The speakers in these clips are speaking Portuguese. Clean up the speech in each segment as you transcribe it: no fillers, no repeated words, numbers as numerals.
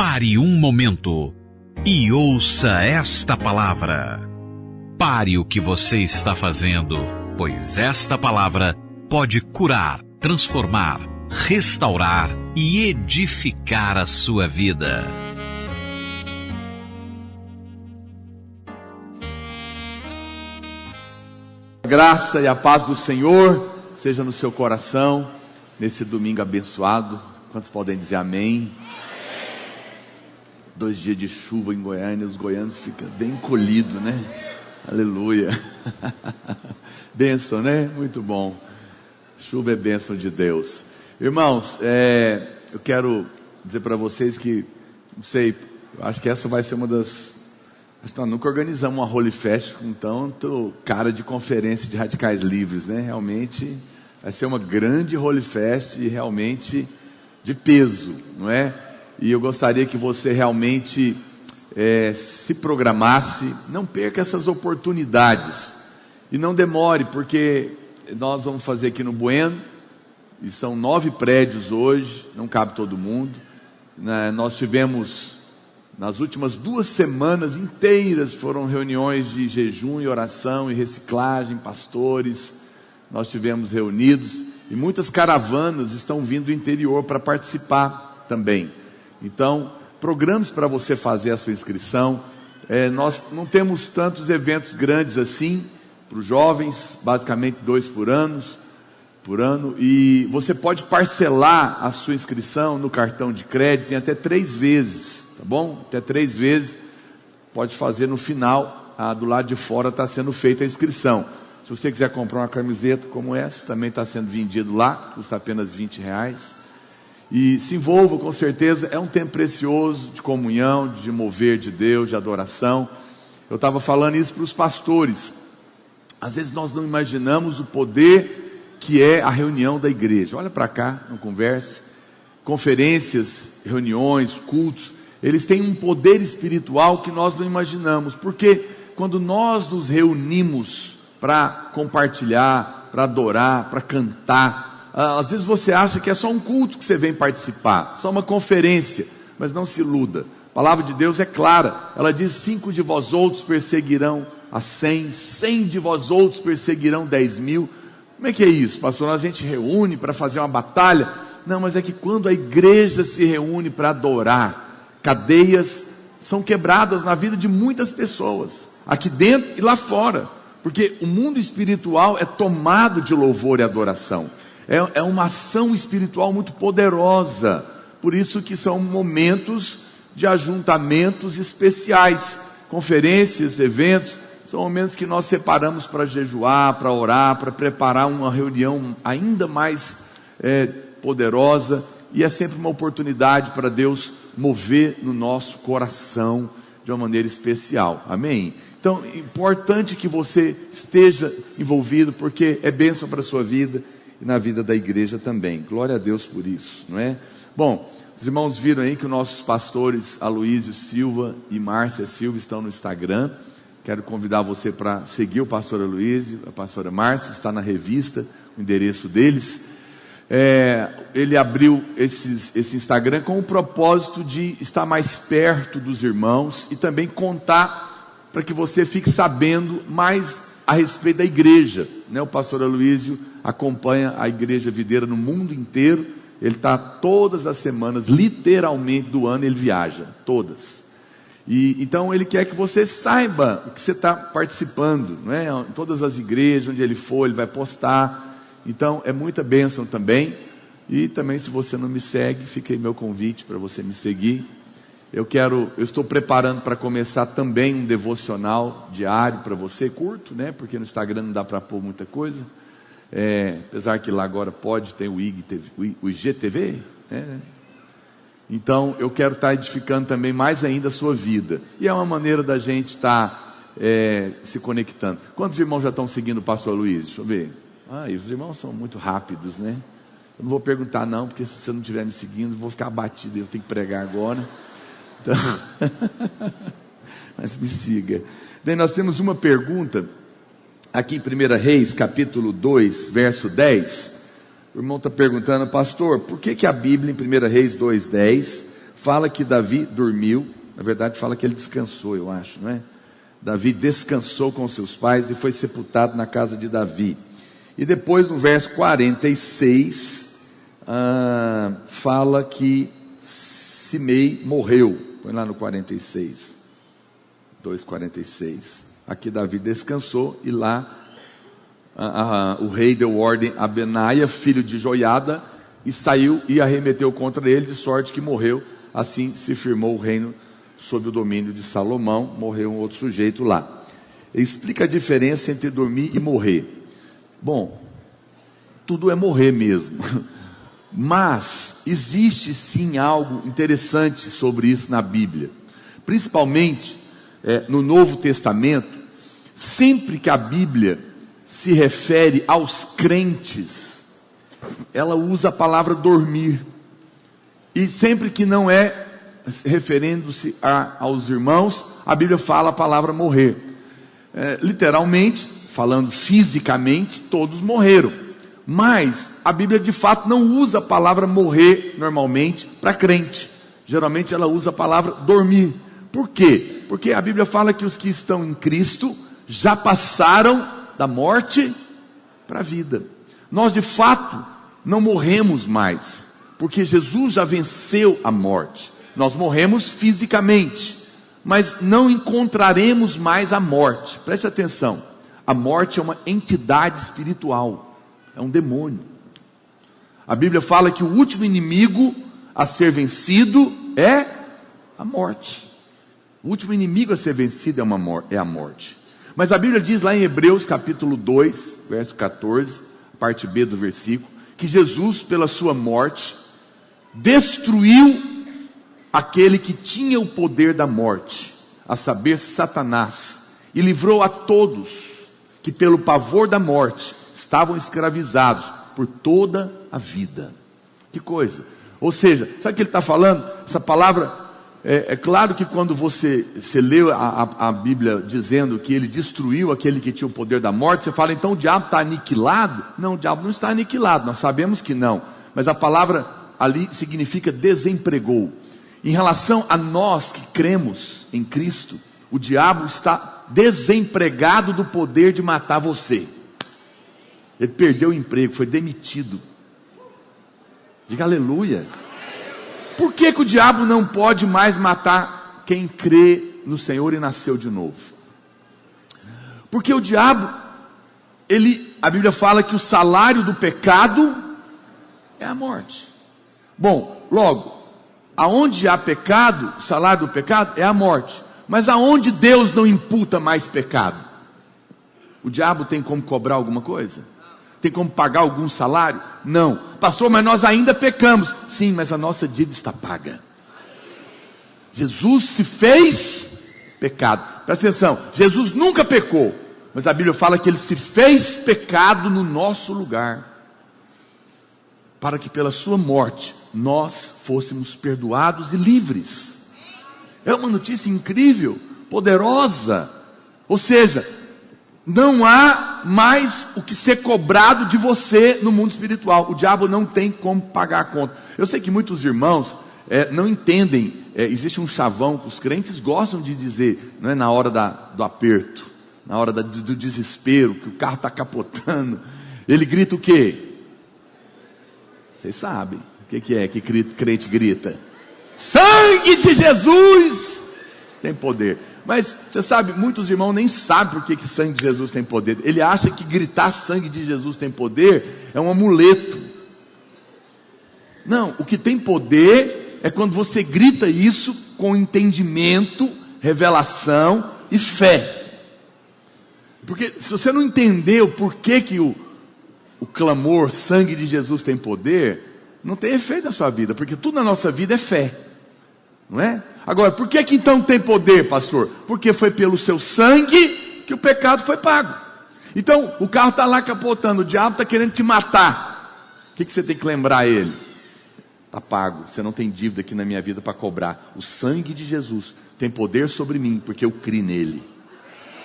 Pare um momento e ouça esta palavra. Pare o que você está fazendo, pois esta palavra pode curar, transformar, restaurar e edificar a sua vida. A graça e a paz do Senhor seja no seu coração nesse domingo abençoado. Quantos podem dizer amém? 2 dias de chuva em Goiânia, os goianos ficam bem encolhidos, né? Aleluia. Bênção, né? Muito bom. Chuva é bênção de Deus. Irmãos, eu quero dizer para vocês que, não sei, acho que essa vai ser uma das... Acho que nós nunca organizamos uma Holy Fest com tanto cara de conferência de radicais livres, né? Realmente vai ser uma grande Holy Fest e realmente de peso, não é? E eu gostaria que você realmente se programasse, não perca essas oportunidades e não demore, porque nós vamos fazer aqui no Bueno, e são 9 prédios hoje, não cabe todo mundo, né? Nós tivemos, nas últimas 2 semanas inteiras, foram reuniões de jejum e oração e reciclagem, pastores, nós tivemos reunidos, e muitas caravanas estão vindo do interior para participar também. Então, programas para você fazer a sua inscrição. Nós não temos tantos eventos grandes assim, para os jovens, basicamente 2 por ano, e você pode parcelar a sua inscrição no cartão de crédito, tem até 3 vezes, tá bom? Até 3 vezes, pode fazer no final, do lado de fora está sendo feita a inscrição. Se você quiser comprar uma camiseta como essa, também está sendo vendido lá, custa apenas R$20. E se envolva, com certeza, é um tempo precioso de comunhão, de mover de Deus, de adoração. Eu estava falando isso para os pastores. Às vezes nós não imaginamos o poder que é a reunião da igreja. Olha para cá, não converse. Conferências, reuniões, cultos, eles têm um poder espiritual que nós não imaginamos. Porque quando nós nos reunimos para compartilhar, para adorar, para cantar, às vezes você acha que é só um culto que você vem participar, só uma conferência, mas não se iluda. A palavra de Deus é clara, ela diz: 5 de vós outros perseguirão a 100, 100 de vós outros perseguirão 10.000. Como é que é isso, pastor? A gente reúne para fazer uma batalha? Não, mas é que quando a igreja se reúne para adorar, cadeias são quebradas na vida de muitas pessoas, aqui dentro e lá fora, porque o mundo espiritual é tomado de louvor e adoração. É uma ação espiritual muito poderosa. Por isso que são momentos de ajuntamentos especiais. Conferências, eventos, são momentos que nós separamos para jejuar, para orar, para preparar uma reunião ainda mais poderosa. E é sempre uma oportunidade para Deus mover no nosso coração de uma maneira especial. Amém? Então, é importante que você esteja envolvido, porque é bênção para a sua vida e na vida da igreja também. Glória a Deus por isso, não é? Bom, os irmãos viram aí que os nossos pastores Aloísio Silva e Márcia Silva estão no Instagram. Quero convidar você para seguir o pastor Aloísio, a pastora Márcia, está na revista, o endereço deles. Ele abriu esse Instagram com o propósito de estar mais perto dos irmãos e também contar para que você fique sabendo mais a respeito da igreja, né? O pastor Aloísio acompanha a igreja videira no mundo inteiro. Ele está todas as semanas, literalmente do ano ele viaja, todas. E então ele quer que você saiba o que você está participando, não é? Em todas as igrejas onde ele for, ele vai postar. Então é muita bênção também. E também, se você não me segue, fica aí meu convite para você me seguir. Eu estou preparando para começar também um devocional diário para você, curto, né? Porque no Instagram não dá para pôr muita coisa. Apesar que lá agora pode, tem o IGTV, né? Então eu quero estar edificando também mais ainda a sua vida. E é uma maneira da gente estar se conectando. Quantos irmãos já estão seguindo o pastor Luiz? Deixa eu ver. E os irmãos são muito rápidos, né? Eu não vou perguntar não, porque se você não estiver me seguindo, eu vou ficar abatido, eu tenho que pregar agora. Então, mas me siga. Daí nós temos uma pergunta aqui em 1 Reis, capítulo 2, verso 10. O irmão está perguntando: pastor, por que a Bíblia em 1 Reis 2:10 fala que Davi dormiu, na verdade fala que ele descansou, eu acho, não é? Davi descansou com seus pais e foi sepultado na casa de Davi. E depois no verso 46, fala que Simei morreu. Põe lá no 46, 2:46. Aqui Davi descansou e lá o rei deu ordem a Benaia, filho de Joiada, e saiu e arremeteu contra ele, de sorte que morreu. Assim se firmou o reino sob o domínio de Salomão. Morreu um outro sujeito lá. Explica a diferença entre dormir e morrer. Bom, tudo é morrer mesmo, mas existe sim algo interessante sobre isso na Bíblia, principalmente no Novo Testamento. Sempre que a Bíblia se refere aos crentes, ela usa a palavra dormir, e sempre que não é referindo-se aos irmãos, a Bíblia fala a palavra morrer. Literalmente, falando fisicamente, todos morreram, mas a Bíblia de fato não usa a palavra morrer normalmente para crente. Geralmente ela usa a palavra dormir. Por quê? Porque a Bíblia fala que os que estão em Cristo já passaram da morte para a vida. Nós de fato não morremos mais, porque Jesus já venceu a morte. Nós morremos fisicamente, mas não encontraremos mais a morte. Preste atenção, a morte é uma entidade espiritual, é um demônio. A Bíblia fala que o último inimigo a ser vencido é a morte. O último inimigo a ser vencido é a morte. Mas a Bíblia diz lá em Hebreus capítulo 2, verso 14, parte B do versículo, que Jesus, pela sua morte, destruiu aquele que tinha o poder da morte, a saber, Satanás, e livrou a todos que pelo pavor da morte estavam escravizados por toda a vida. Que coisa! Ou seja, sabe o que ele está falando? Essa palavra, é claro que quando você lê a Bíblia dizendo que ele destruiu aquele que tinha o poder da morte, você fala, então o diabo está aniquilado? Não, o diabo não está aniquilado, nós sabemos que não, mas a palavra ali significa desempregou. Em relação a nós que cremos em Cristo, o diabo está desempregado do poder de matar você. Ele perdeu o emprego, foi demitido. Diga aleluia. Por que o diabo não pode mais matar quem crê no Senhor e nasceu de novo? Porque o diabo, a Bíblia fala que o salário do pecado é a morte. Bom, logo, aonde há pecado, o salário do pecado é a morte. Mas aonde Deus não imputa mais pecado? O diabo tem como cobrar alguma coisa? Tem como pagar algum salário? Não. Pastor, mas nós ainda pecamos. Sim, mas a nossa dívida está paga. Jesus se fez pecado. Presta atenção, Jesus nunca pecou, mas a Bíblia fala que ele se fez pecado no nosso lugar, para que pela sua morte nós fôssemos perdoados e livres. É uma notícia incrível, poderosa. Ou seja, não há mais o que ser cobrado de você no mundo espiritual. O diabo não tem como pagar a conta. Eu sei que muitos irmãos não entendem. Existe um chavão que os crentes gostam de dizer, não é, na hora do aperto, na hora do desespero, que o carro está capotando. Ele grita o quê? Vocês sabem o que é que crente grita? Sangue de Jesus tem poder. Mas você sabe, muitos irmãos nem sabem por que sangue de Jesus tem poder. Ele acha que gritar sangue de Jesus tem poder é um amuleto. Não, o que tem poder é quando você grita isso com entendimento, revelação e fé. Porque se você não entender o porquê que o clamor sangue de Jesus tem poder, não tem efeito na sua vida, porque tudo na nossa vida é fé, não é? Agora, por que então tem poder, pastor? Porque foi pelo seu sangue que o pecado foi pago. Então, o carro está lá capotando, o diabo está querendo te matar. O que você tem que lembrar a ele? Está pago, você não tem dívida aqui na minha vida para cobrar. O sangue de Jesus tem poder sobre mim, porque eu criei nele.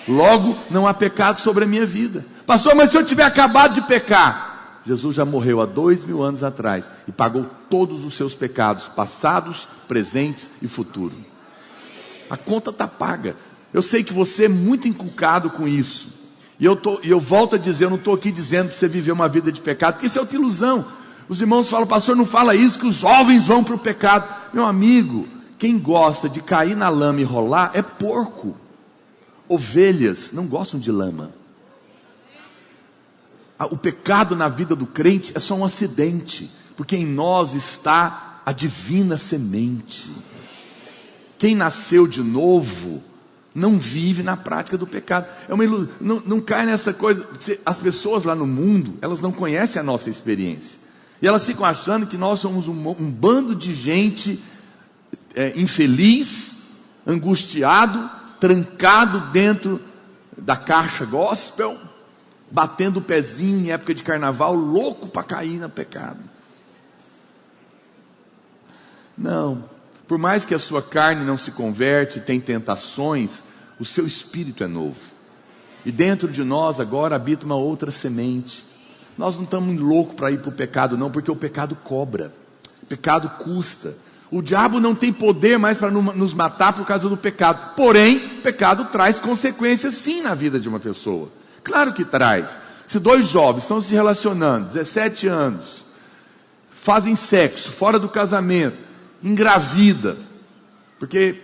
Logo, não há pecado sobre a minha vida. Pastor, mas se eu tiver acabado de pecar, Jesus já morreu há 2000 anos atrás e pagou todos os seus pecados, passados, presentes e futuros. A conta está paga. Eu sei que você é muito inculcado com isso. E eu volto a dizer, eu não estou aqui dizendo para você viver uma vida de pecado, porque isso é outra ilusão. Os irmãos falam, pastor, não fala isso, que os jovens vão para o pecado. Meu amigo, quem gosta de cair na lama e rolar é porco. Ovelhas não gostam de lama. O pecado na vida do crente é só um acidente, porque em nós está a divina semente. Quem nasceu de novo não vive na prática do pecado. É uma ilusão. Não cai nessa coisa. As pessoas lá no mundo, elas não conhecem a nossa experiência, e elas ficam achando que nós somos um bando de gente infeliz, angustiado, trancado dentro da caixa gospel, batendo o pezinho em época de carnaval, louco para cair no pecado. Não, por mais que a sua carne não se converte, tem tentações, o seu espírito é novo, e dentro de nós agora habita uma outra semente. Nós não estamos loucos para ir para o pecado não, porque o pecado cobra, o pecado custa. O diabo não tem poder mais para nos matar por causa do pecado, porém, o pecado traz consequências sim na vida de uma pessoa. Claro que traz. Se dois jovens estão se relacionando, 17 anos, fazem sexo fora do casamento, engravida, porque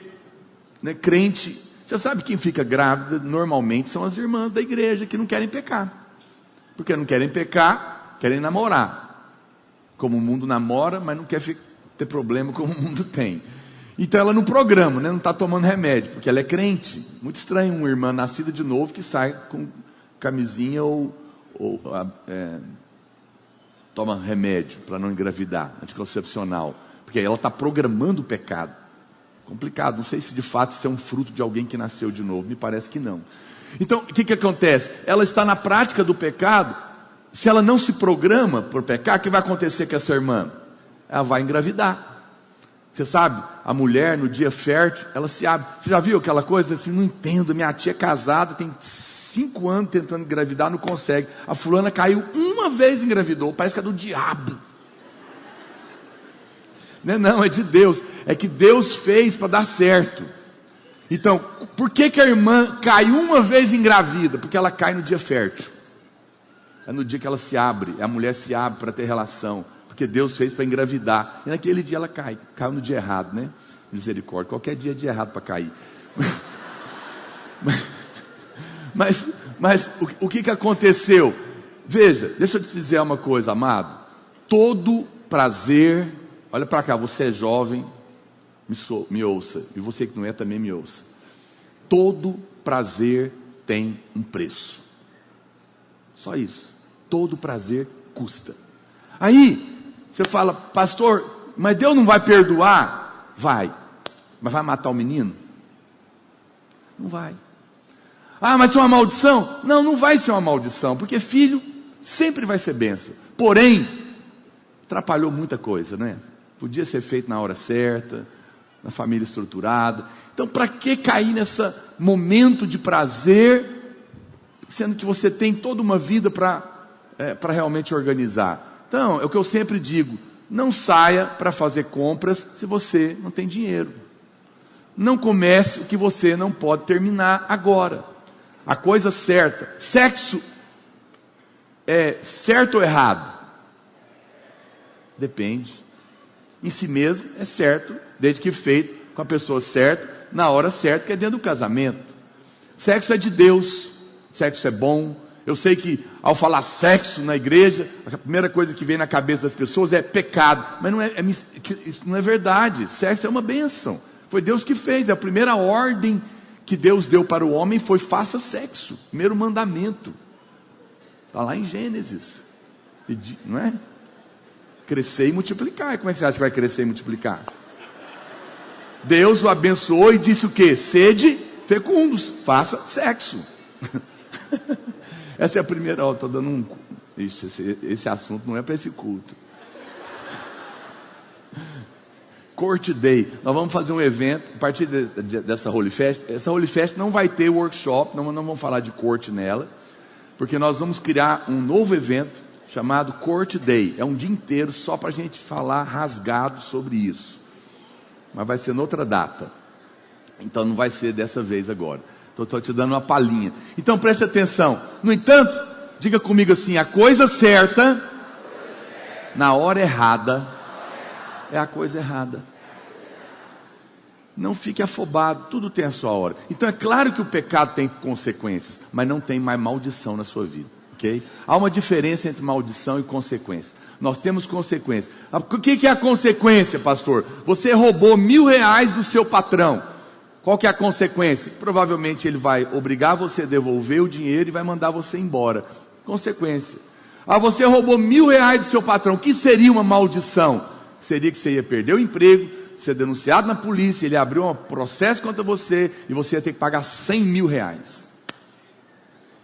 crente, você sabe quem fica grávida normalmente são as irmãs da igreja que não querem pecar, porque não querem pecar, querem namorar, como o mundo namora, mas não quer ter problema como o mundo tem. Então ela no programa, não está tomando remédio, porque ela é crente. Muito estranho uma irmã nascida de novo que sai com camisinha ou toma remédio para não engravidar, anticoncepcional, porque ela está programando o pecado. Complicado, não sei se de fato isso é um fruto de alguém que nasceu de novo, me parece que não. Então o que acontece? Ela está na prática do pecado. Se ela não se programa por pecar, o que vai acontecer com essa irmã? Ela vai engravidar. Você sabe, a mulher no dia fértil, ela se abre. Você já viu aquela coisa assim, não entendo, minha tia é casada, tem 5 anos tentando engravidar, não consegue. A fulana caiu uma vez e engravidou, parece que é do diabo. Não, é de Deus. É que Deus fez para dar certo. Então, por que a irmã cai uma vez engravida? Porque ela cai no dia fértil. É no dia que ela se abre, a mulher se abre para ter relação, porque Deus fez para engravidar. E naquele dia ela caiu no dia errado, né? Misericórdia, qualquer dia é dia errado para cair. Mas o que aconteceu? Veja, deixa eu te dizer uma coisa, amado. Todo prazer, olha para cá, você é jovem, me ouça, e você que não é também me ouça. Todo prazer tem um preço. Só isso. Todo prazer custa. Aí você fala, pastor, mas Deus não vai perdoar? Vai. Mas vai matar o menino? Não vai. Ah, mas é uma maldição? Não, não vai ser uma maldição, porque filho sempre vai ser bênção. Porém, atrapalhou muita coisa, né? Podia ser feito na hora certa, na família estruturada. Então, para que cair nesse momento de prazer, sendo que você tem toda uma vida para realmente organizar? Então, é o que eu sempre digo, não saia para fazer compras se você não tem dinheiro. Não comece o que você não pode terminar agora. A coisa certa, sexo é certo ou errado? Depende. Em si mesmo é certo, desde que feito com a pessoa certa, na hora certa, que é dentro do casamento. Sexo é de Deus, sexo é bom. Eu sei que ao falar sexo na igreja, a primeira coisa que vem na cabeça das pessoas é pecado, mas isso não é verdade. Sexo é uma bênção, foi Deus que fez. A primeira ordem que Deus deu para o homem foi: faça sexo, primeiro mandamento, está lá em Gênesis, não é? Crescer e multiplicar. Como é que você acha que vai crescer e multiplicar? Deus o abençoou e disse o quê? Sede fecundos, faça sexo. Essa é a primeira. Estou dando um... Esse assunto não é para esse culto. Court Day. Nós vamos fazer um evento a partir dessa Holy Fest. Essa Holy Fest não vai ter workshop, não vamos falar de corte nela, porque nós vamos criar um novo evento chamado Court Day. É um dia inteiro só para a gente falar rasgado sobre isso. Mas vai ser noutra data. Então não vai ser dessa vez agora. Estou te dando uma palhinha. Então preste atenção. No entanto, diga comigo assim: a coisa certa, na hora errada, é a coisa errada. Não fique afobado, tudo tem a sua hora. Então é claro que o pecado tem consequências, mas não tem mais maldição na sua vida, ok? Há uma diferença entre maldição e consequência. Nós temos consequências. O que é a consequência, pastor? Você roubou R$1.000 do seu patrão. Qual que é a consequência? Provavelmente ele vai obrigar você a devolver o dinheiro e vai mandar você embora. Consequência. Você roubou R$1.000 do seu patrão. O que seria uma maldição? Seria que você ia perder o emprego, ser denunciado na polícia, ele abriu um processo contra você e você ia ter que pagar R$100.000.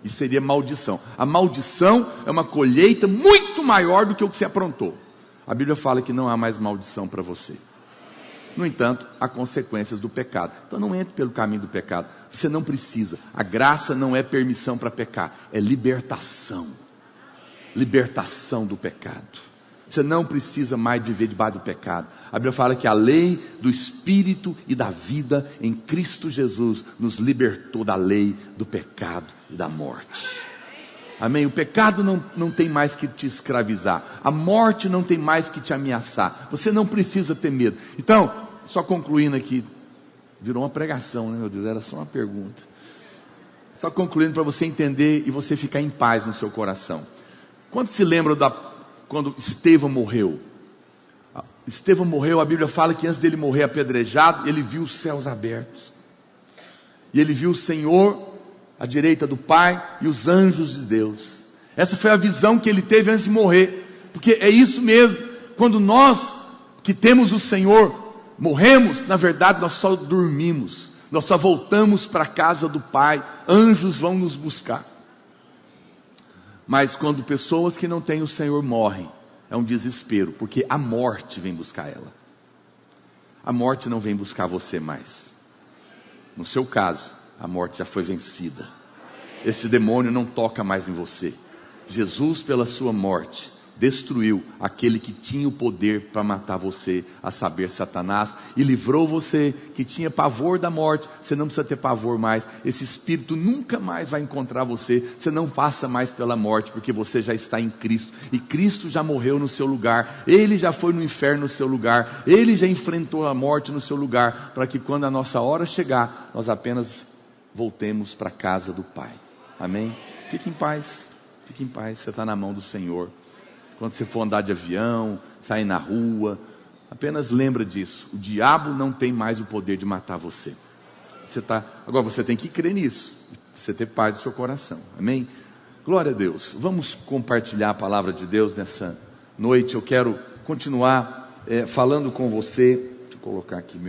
Isso seria maldição. A maldição é uma colheita muito maior do que o que você aprontou. A Bíblia fala que não há mais maldição para você. No entanto, há consequências do pecado. Então não entre pelo caminho do pecado. Você não precisa. A graça não é permissão para pecar, é libertação. Libertação do pecado. Você não precisa mais viver debaixo do pecado. A Bíblia fala que a lei do Espírito e da vida em Cristo Jesus nos libertou da lei do pecado e da morte. Amém? O pecado não tem mais que te escravizar. A morte não tem mais que te ameaçar. Você não precisa ter medo. Então, só concluindo aqui, virou uma pregação, né, meu Deus? Era só uma pergunta. Só concluindo para você entender e você ficar em paz no seu coração. Quando se lembra quando Estevão morreu? Estevão morreu, a Bíblia fala que antes dele morrer apedrejado, ele viu os céus abertos. E ele viu o Senhor à direita do Pai e os anjos de Deus. Essa foi a visão que ele teve antes de morrer. Porque é isso mesmo. Quando nós que temos o Senhor morremos, na verdade nós só dormimos. Nós só voltamos para a casa do Pai. Anjos vão nos buscar. Mas quando pessoas que não têm o Senhor morrem, é um desespero, porque a morte vem buscar ela. A morte não vem buscar você mais. No seu caso, a morte já foi vencida. Esse demônio não toca mais em você. Jesus, pela sua morte, destruiu aquele que tinha o poder para matar você, a saber, Satanás, e livrou você que tinha pavor da morte. Você não precisa ter pavor mais. Esse espírito nunca mais vai encontrar você. Você não passa mais pela morte, porque você já está em Cristo, e Cristo já morreu no seu lugar. Ele já foi no inferno no seu lugar. Ele já enfrentou a morte no seu lugar, para que quando a nossa hora chegar, nós apenas voltemos para a casa do Pai. Amém? Fique em paz. Fique em paz. Você está na mão do Senhor. Quando você for andar de avião, sair na rua, apenas lembra disso. O diabo não tem mais o poder de matar você. Agora você tem que crer nisso. Você ter paz no seu coração. Amém? Glória a Deus. Vamos compartilhar a palavra de Deus nessa noite. Eu quero continuar falando com você. Deixa eu colocar aqui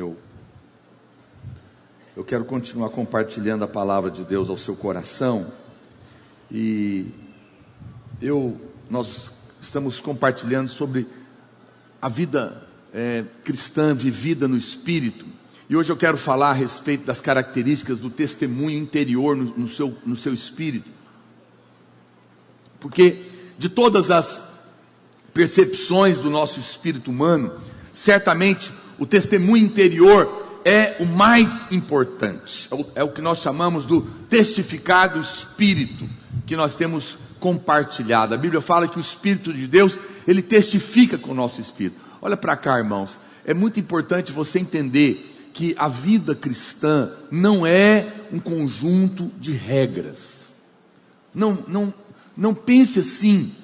Eu quero continuar compartilhando a palavra de Deus ao seu coração. E nós estamos compartilhando sobre a vida cristã vivida no Espírito. E hoje eu quero falar a respeito das características do testemunho interior no seu espírito. Porque de todas as percepções do nosso espírito humano, certamente o testemunho interior é o mais importante. É o que nós chamamos do testificar do Espírito, que nós temos compartilhado. A Bíblia fala que o Espírito de Deus, ele testifica com o nosso espírito. Olha para cá, irmãos. É muito importante você entender que a vida cristã não é um conjunto de regras. Não pense assim.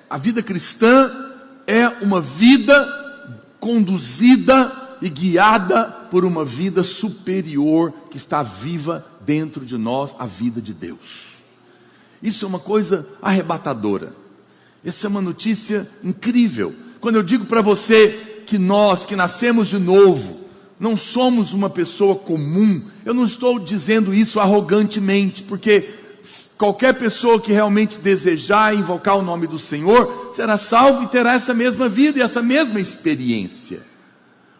A vida cristã é uma vida conduzida e guiada por uma vida superior que está viva dentro de nós, a vida de Deus. Isso é uma coisa arrebatadora. Essa é uma notícia incrível. Quando eu digo para você que nós que nascemos de novo não somos uma pessoa comum, eu não estou dizendo isso arrogantemente, porque qualquer pessoa que realmente desejar invocar o nome do Senhor será salvo e terá essa mesma vida e essa mesma experiência.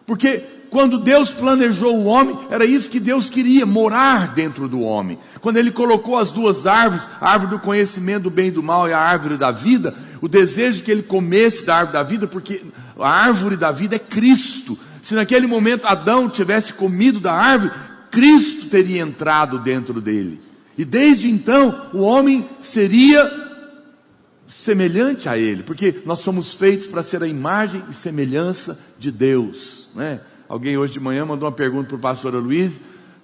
Porque quando Deus planejou o homem, era isso que Deus queria, morar dentro do homem. Quando Ele colocou as duas árvores, a árvore do conhecimento do bem e do mal e a árvore da vida, o desejo que Ele comesse da árvore da vida, porque a árvore da vida é Cristo. Se naquele momento Adão tivesse comido da árvore, Cristo teria entrado dentro dele. E desde então, o homem seria semelhante a Ele, porque nós somos feitos para ser a imagem e semelhança de Deus, né? Alguém hoje de manhã mandou uma pergunta para o pastor Luiz,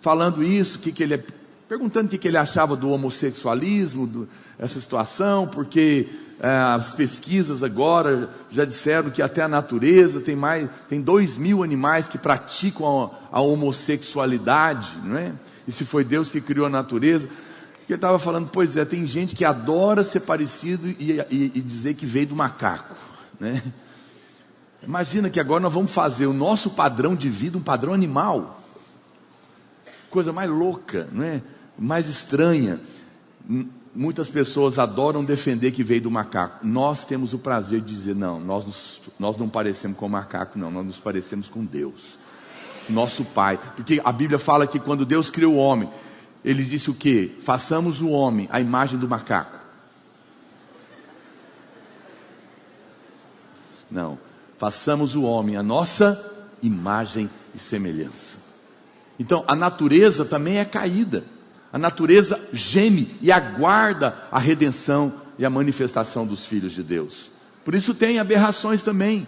falando isso, perguntando o que ele achava do homossexualismo, essa situação, porque as pesquisas agora já disseram que até a natureza tem 2.000 animais que praticam a homossexualidade, não é? E se foi Deus que criou a natureza, que ele estava falando, pois é, tem gente que adora ser parecido e dizer que veio do macaco, né? Imagina que agora nós vamos fazer o nosso padrão de vida um padrão animal. Coisa mais louca, não é? Mais estranha. Muitas pessoas adoram defender que veio do macaco. Nós temos o prazer de dizer, não, nós não parecemos com o macaco, não, nós nos parecemos com Deus, nosso Pai. Porque a Bíblia fala que quando Deus criou o homem, Ele disse o quê? Façamos o homem à imagem do macaco. Não, façamos o homem à nossa imagem e semelhança. Então a natureza também é caída. A natureza geme e aguarda a redenção e a manifestação dos filhos de Deus. Por isso tem aberrações também.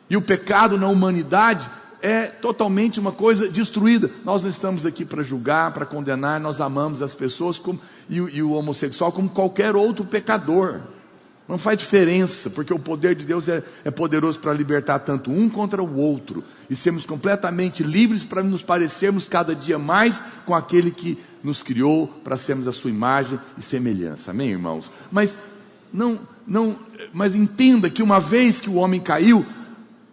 E o pecado na humanidade é totalmente uma coisa destruída. Nós não estamos aqui para julgar, para condenar. Nós amamos as pessoas e o homossexual como qualquer outro pecador. Não faz diferença, porque o poder de Deus é poderoso para libertar tanto um contra o outro, e sermos completamente livres para nos parecermos cada dia mais com aquele que nos criou para sermos a sua imagem e semelhança. Amém, irmãos? Mas entenda que uma vez que o homem caiu,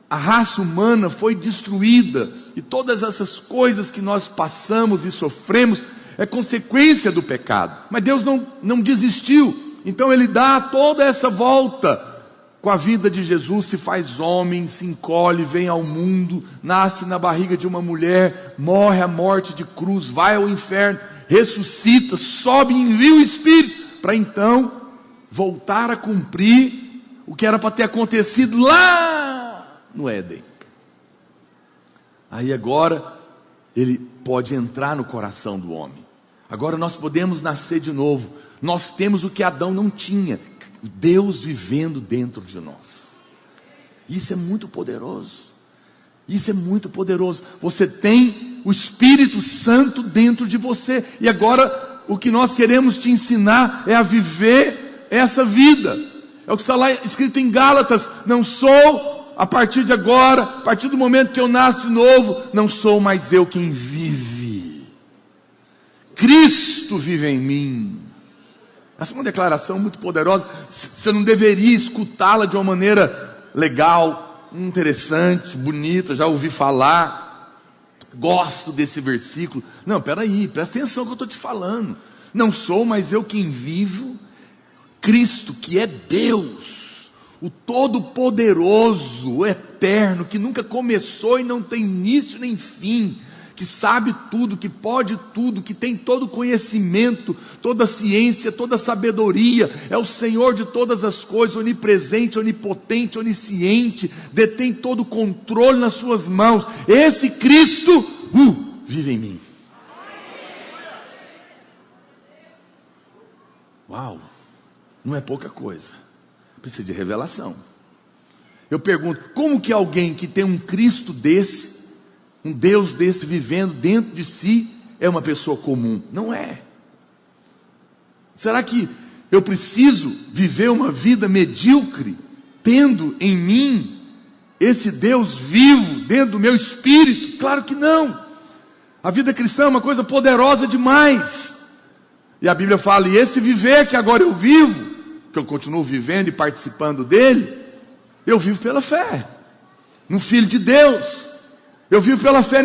a raça humana foi destruída, e todas essas coisas que nós passamos e sofremos é consequência do pecado. Mas Deus não desistiu. Então Ele dá toda essa volta com a vida de Jesus, se faz homem, se encolhe, vem ao mundo, nasce na barriga de uma mulher, morre a morte de cruz, vai ao inferno, ressuscita, sobe e envia o Espírito, para então voltar a cumprir o que era para ter acontecido lá no Éden. Aí agora Ele pode entrar no coração do homem. Agora nós podemos nascer de novo. Nós temos o que Adão não tinha, Deus vivendo dentro de nós. Isso é muito poderoso. Isso é muito poderoso. Você tem o Espírito Santo dentro de você. E agora o que nós queremos te ensinar é a viver essa vida. É o que está lá escrito em Gálatas: não sou, a partir de agora, a partir do momento que eu nasço de novo, não sou mais eu quem vive, Cristo vive em mim. Essa é uma declaração muito poderosa. Você não deveria escutá-la de uma maneira legal, interessante, bonita, já ouvi falar, gosto desse versículo. Não, peraí, presta atenção no que eu estou te falando. Não sou mais eu quem vivo, Cristo, que é Deus, o Todo-Poderoso, o Eterno, que nunca começou e não tem início nem fim, que sabe tudo, que pode tudo, que tem todo o conhecimento, toda a ciência, toda a sabedoria, é o Senhor de todas as coisas, onipresente, onipotente, onisciente, detém todo o controle nas suas mãos. Esse Cristo vive em mim. Uau, não é pouca coisa, precisa de revelação. Eu pergunto, como que alguém que tem um Cristo desse, um Deus desse vivendo dentro de si, é uma pessoa comum? Não é. Será que eu preciso viver uma vida medíocre, tendo em mim esse Deus vivo dentro do meu espírito? Claro que não. A vida cristã é uma coisa poderosa demais. E a Bíblia fala, e esse viver que agora eu vivo, que eu continuo vivendo e participando dele, eu vivo pela fé no Filho de Deus. Eu vivo pela fé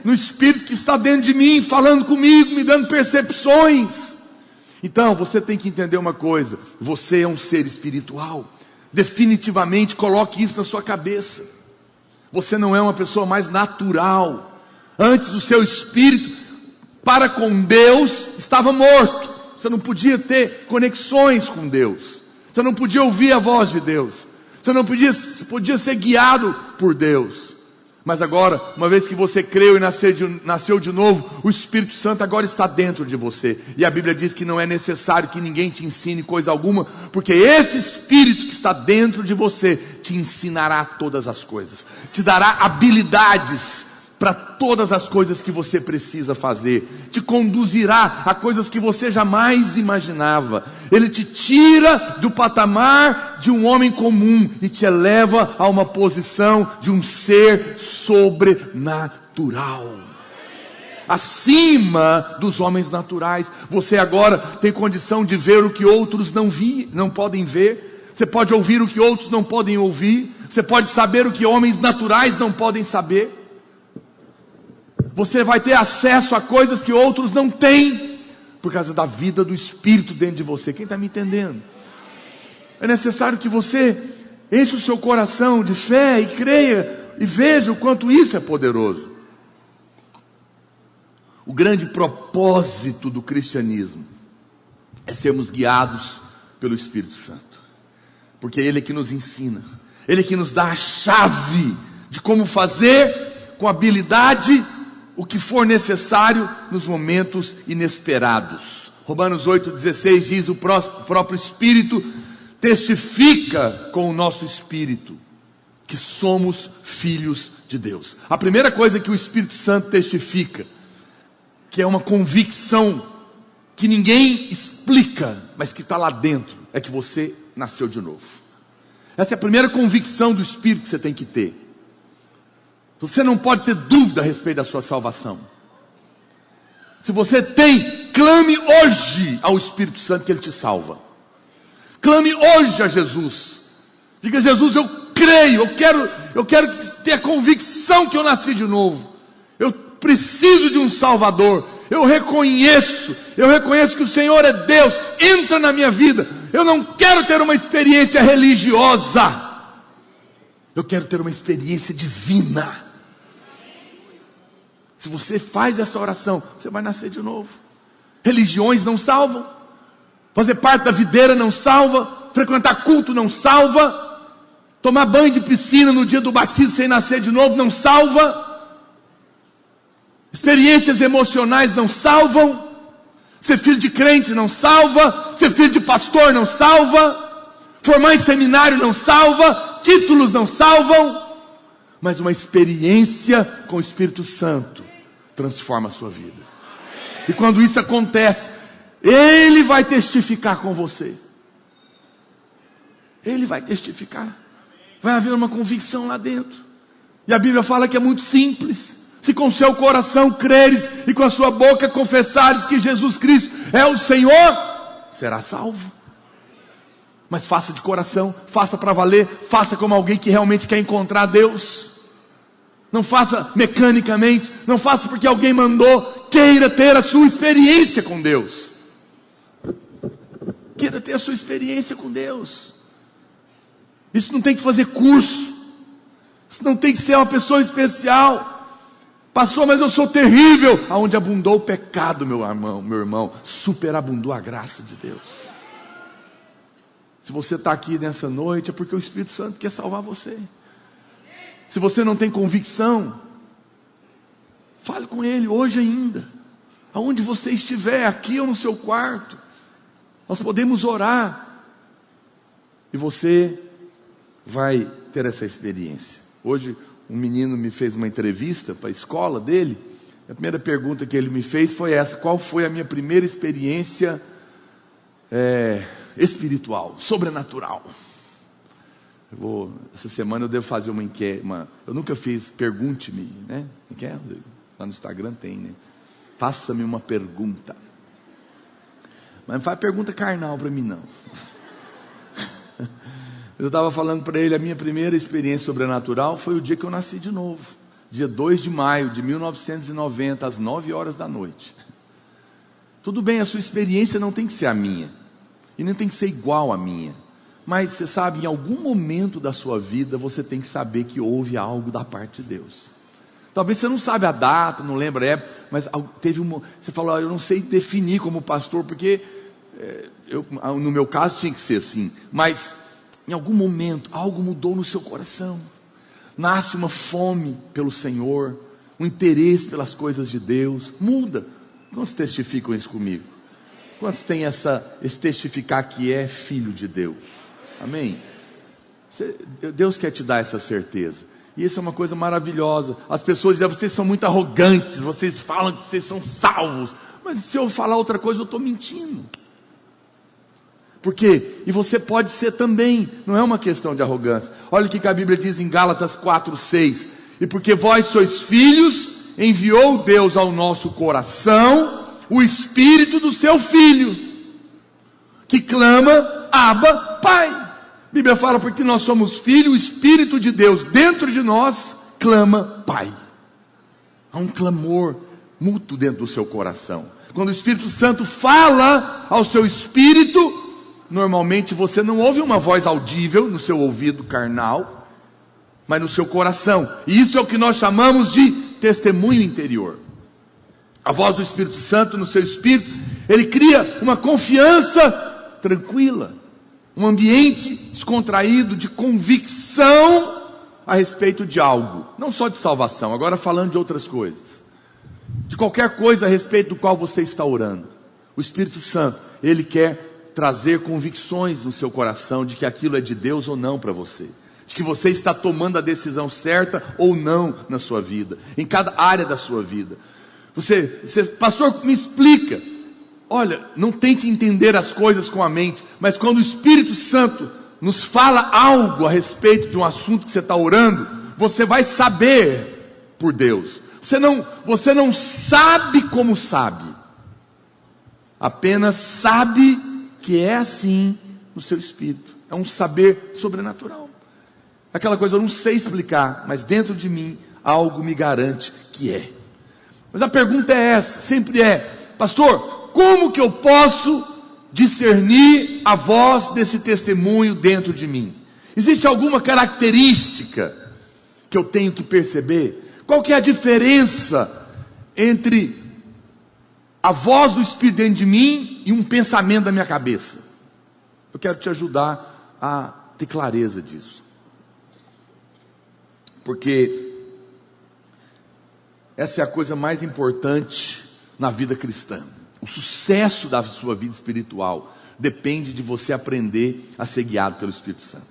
no Espírito que está dentro de mim, falando comigo, me dando percepções. Então você tem que entender uma coisa: você é um ser espiritual. Definitivamente coloque isso na sua cabeça. Você não é uma pessoa mais natural. Antes o seu espírito para com Deus estava morto. Você não podia ter conexões com Deus. Você não podia ouvir a voz de Deus. Você não podia ser guiado por Deus. Mas agora, uma vez que você creu e nasceu de novo, o Espírito Santo agora está dentro de você. E a Bíblia diz que não é necessário que ninguém te ensine coisa alguma, porque esse Espírito que está dentro de você te ensinará todas as coisas, te dará habilidades para todas as coisas que você precisa fazer, te conduzirá a coisas que você jamais imaginava. Ele te tira do patamar de um homem comum e te eleva a uma posição de um ser sobrenatural, acima dos homens naturais. Você agora tem condição de ver o que outros não podem ver. Você pode ouvir o que outros não podem ouvir. Você pode saber o que homens naturais não podem saber. Você vai ter acesso a coisas que outros não têm, por causa da vida do Espírito dentro de você. Quem está me entendendo? É necessário que você enche o seu coração de fé e creia, e veja o quanto isso é poderoso. O grande propósito do cristianismo é sermos guiados pelo Espírito Santo, porque Ele é que nos ensina, Ele é que nos dá a chave de como fazer com habilidade o que for necessário nos momentos inesperados. Romanos 8,16 diz: o próprio Espírito testifica com o nosso espírito que somos filhos de Deus. A primeira coisa que o Espírito Santo testifica, que é uma convicção que ninguém explica, mas que está lá dentro, é que você nasceu de novo. Essa é a primeira convicção do Espírito que você tem que ter. Você não pode ter dúvida a respeito da sua salvação. Se você tem, clame hoje ao Espírito Santo que Ele te salva. Clame hoje a Jesus. Diga: Jesus, eu creio, eu quero ter a convicção que eu nasci de novo. Eu preciso de um Salvador. Eu reconheço que o Senhor é Deus. Entra na minha vida. Eu não quero ter uma experiência religiosa. Eu quero ter uma experiência divina. Se você faz essa oração, você vai nascer de novo. Religiões não salvam. Fazer parte da videira não salva. Frequentar culto não salva. Tomar banho de piscina no dia do batismo sem nascer de novo não salva. Experiências emocionais não salvam. Ser filho de crente não salva. Ser filho de pastor não salva. Formar em seminário não salva. Títulos não salvam. Mas uma experiência com o Espírito Santo transforma a sua vida. E quando isso acontece, Ele vai testificar com você. Ele vai testificar. Vai haver uma convicção lá dentro. E a Bíblia fala que é muito simples. Se com seu coração creres e com a sua boca confessares que Jesus Cristo é o Senhor, será salvo. Mas faça de coração, faça para valer, faça como alguém que realmente quer encontrar Deus. Não faça mecanicamente, não faça porque alguém mandou. Queira ter a sua experiência com Deus. Queira ter a sua experiência com Deus. Isso não tem que fazer curso. Isso não tem que ser uma pessoa especial. Pastor, mas eu sou terrível. Aonde abundou o pecado, meu irmão, superabundou a graça de Deus. Se você está aqui nessa noite, é porque o Espírito Santo quer salvar você. Se você não tem convicção, fale com Ele hoje ainda. Aonde você estiver, aqui ou no seu quarto, nós podemos orar. E você vai ter essa experiência. Hoje um menino me fez uma entrevista para a escola dele. A primeira pergunta que ele me fez foi essa: qual foi a minha primeira experiência espiritual, sobrenatural? Essa semana eu devo fazer uma enquete. Eu nunca fiz, pergunte-me, né? Lá no Instagram tem, né? Faça-me uma pergunta. Mas não faz pergunta carnal para mim, não. Eu estava falando para ele, a minha primeira experiência sobrenatural foi o dia que eu nasci de novo. Dia 2 de maio de 1990, às 9 horas da noite. Tudo bem, a sua experiência não tem que ser a minha. E nem tem que ser igual à minha. Mas você sabe, em algum momento da sua vida, você tem que saber que houve algo da parte de Deus. Talvez você não sabe a data, não lembra a época, mas teve você falou, eu não sei definir como pastor, porque no meu caso tinha que ser assim. Mas em algum momento, algo mudou no seu coração. Nasce uma fome pelo Senhor, um interesse pelas coisas de Deus. Muda. Quantos testificam isso comigo? Quantos têm esse testificar que é filho de Deus? Amém? Deus quer te dar essa certeza. E isso é uma coisa maravilhosa. As pessoas dizem, vocês são muito arrogantes, vocês falam que vocês são salvos. Mas se eu falar outra coisa, eu estou mentindo. Por quê? E você pode ser também. Não é uma questão de arrogância. Olha o que a Bíblia diz em Gálatas 4:6. E porque vós sois filhos, enviou Deus ao nosso coração o Espírito do seu Filho, que clama, Abba, Pai. A Bíblia fala, porque nós somos filhos, o Espírito de Deus dentro de nós clama, Pai. Há um clamor mútuo dentro do seu coração. Quando o Espírito Santo fala ao seu espírito, normalmente você não ouve uma voz audível no seu ouvido carnal, mas no seu coração. E isso é o que nós chamamos de testemunho interior. A voz do Espírito Santo no seu espírito, ele cria uma confiança tranquila, um ambiente descontraído de convicção a respeito de algo, não só de salvação, agora falando de outras coisas, de qualquer coisa a respeito do qual você está orando. O Espírito Santo, ele quer trazer convicções no seu coração de que aquilo é de Deus ou não para você, de que você está tomando a decisão certa ou não na sua vida, em cada área da sua vida. Você, pastor, me explica. Olha, não tente entender as coisas com a mente, mas quando o Espírito Santo nos fala algo a respeito de um assunto que você está orando, você vai saber por Deus. Você não sabe como sabe, apenas sabe que é assim no seu espírito. É um saber sobrenatural. Aquela coisa, eu não sei explicar, mas dentro de mim algo me garante que é. Mas a pergunta é essa, sempre é, pastor, como que eu posso discernir a voz desse testemunho dentro de mim? Existe alguma característica que eu tenho que perceber? Qual que é a diferença entre a voz do Espírito dentro de mim e um pensamento da minha cabeça? Eu quero te ajudar a ter clareza disso. Porque essa é a coisa mais importante na vida cristã. O sucesso da sua vida espiritual depende de você aprender a ser guiado pelo Espírito Santo.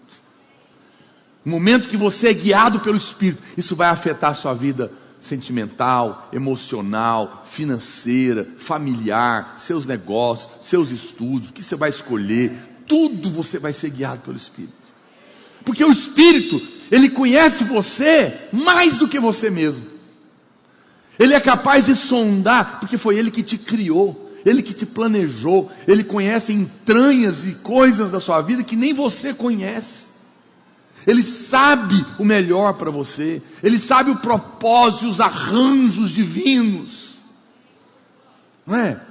No momento que você é guiado pelo Espírito, isso vai afetar a sua vida sentimental, emocional, financeira, familiar, seus negócios, seus estudos, o que você vai escolher, tudo você vai ser guiado pelo Espírito. Porque o Espírito, ele conhece você mais do que você mesmo. Ele é capaz de sondar, porque foi Ele que te criou, Ele que te planejou, Ele conhece entranhas e coisas da sua vida que nem você conhece. Ele sabe o melhor para você, Ele sabe o propósito e os arranjos divinos, não é?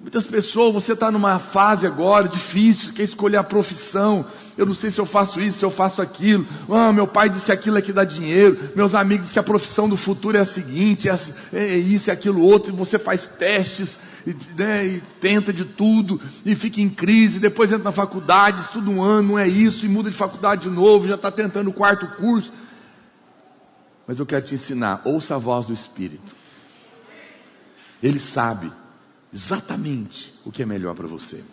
Muitas pessoas, você está numa fase agora difícil, quer escolher a profissão, eu não sei se eu faço isso, se eu faço aquilo, meu pai diz que aquilo é que dá dinheiro, meus amigos dizem que a profissão do futuro é a seguinte, é isso, é aquilo outro, e você faz testes, e tenta de tudo, e fica em crise, depois entra na faculdade, estuda um ano, não é isso, e muda de faculdade de novo, já está tentando o 4º curso. Mas eu quero te ensinar, ouça a voz do Espírito. Ele sabe exatamente o que é melhor para você.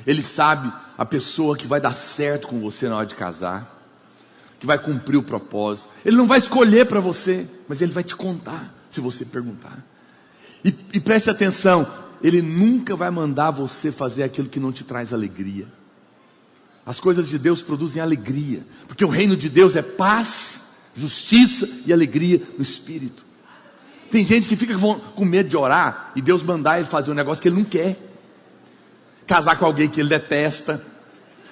Ele sabe a pessoa que vai dar certo com você na hora de casar, que vai cumprir o propósito. Ele não vai escolher para você, mas Ele vai te contar, se você perguntar. E preste atenção, Ele nunca vai mandar você fazer aquilo que não te traz alegria. As coisas de Deus produzem alegria, porque o reino de Deus é paz, justiça e alegria no Espírito. Tem gente que fica com medo de orar e Deus mandar ele fazer um negócio que ele não quer. Casar com alguém que ele detesta.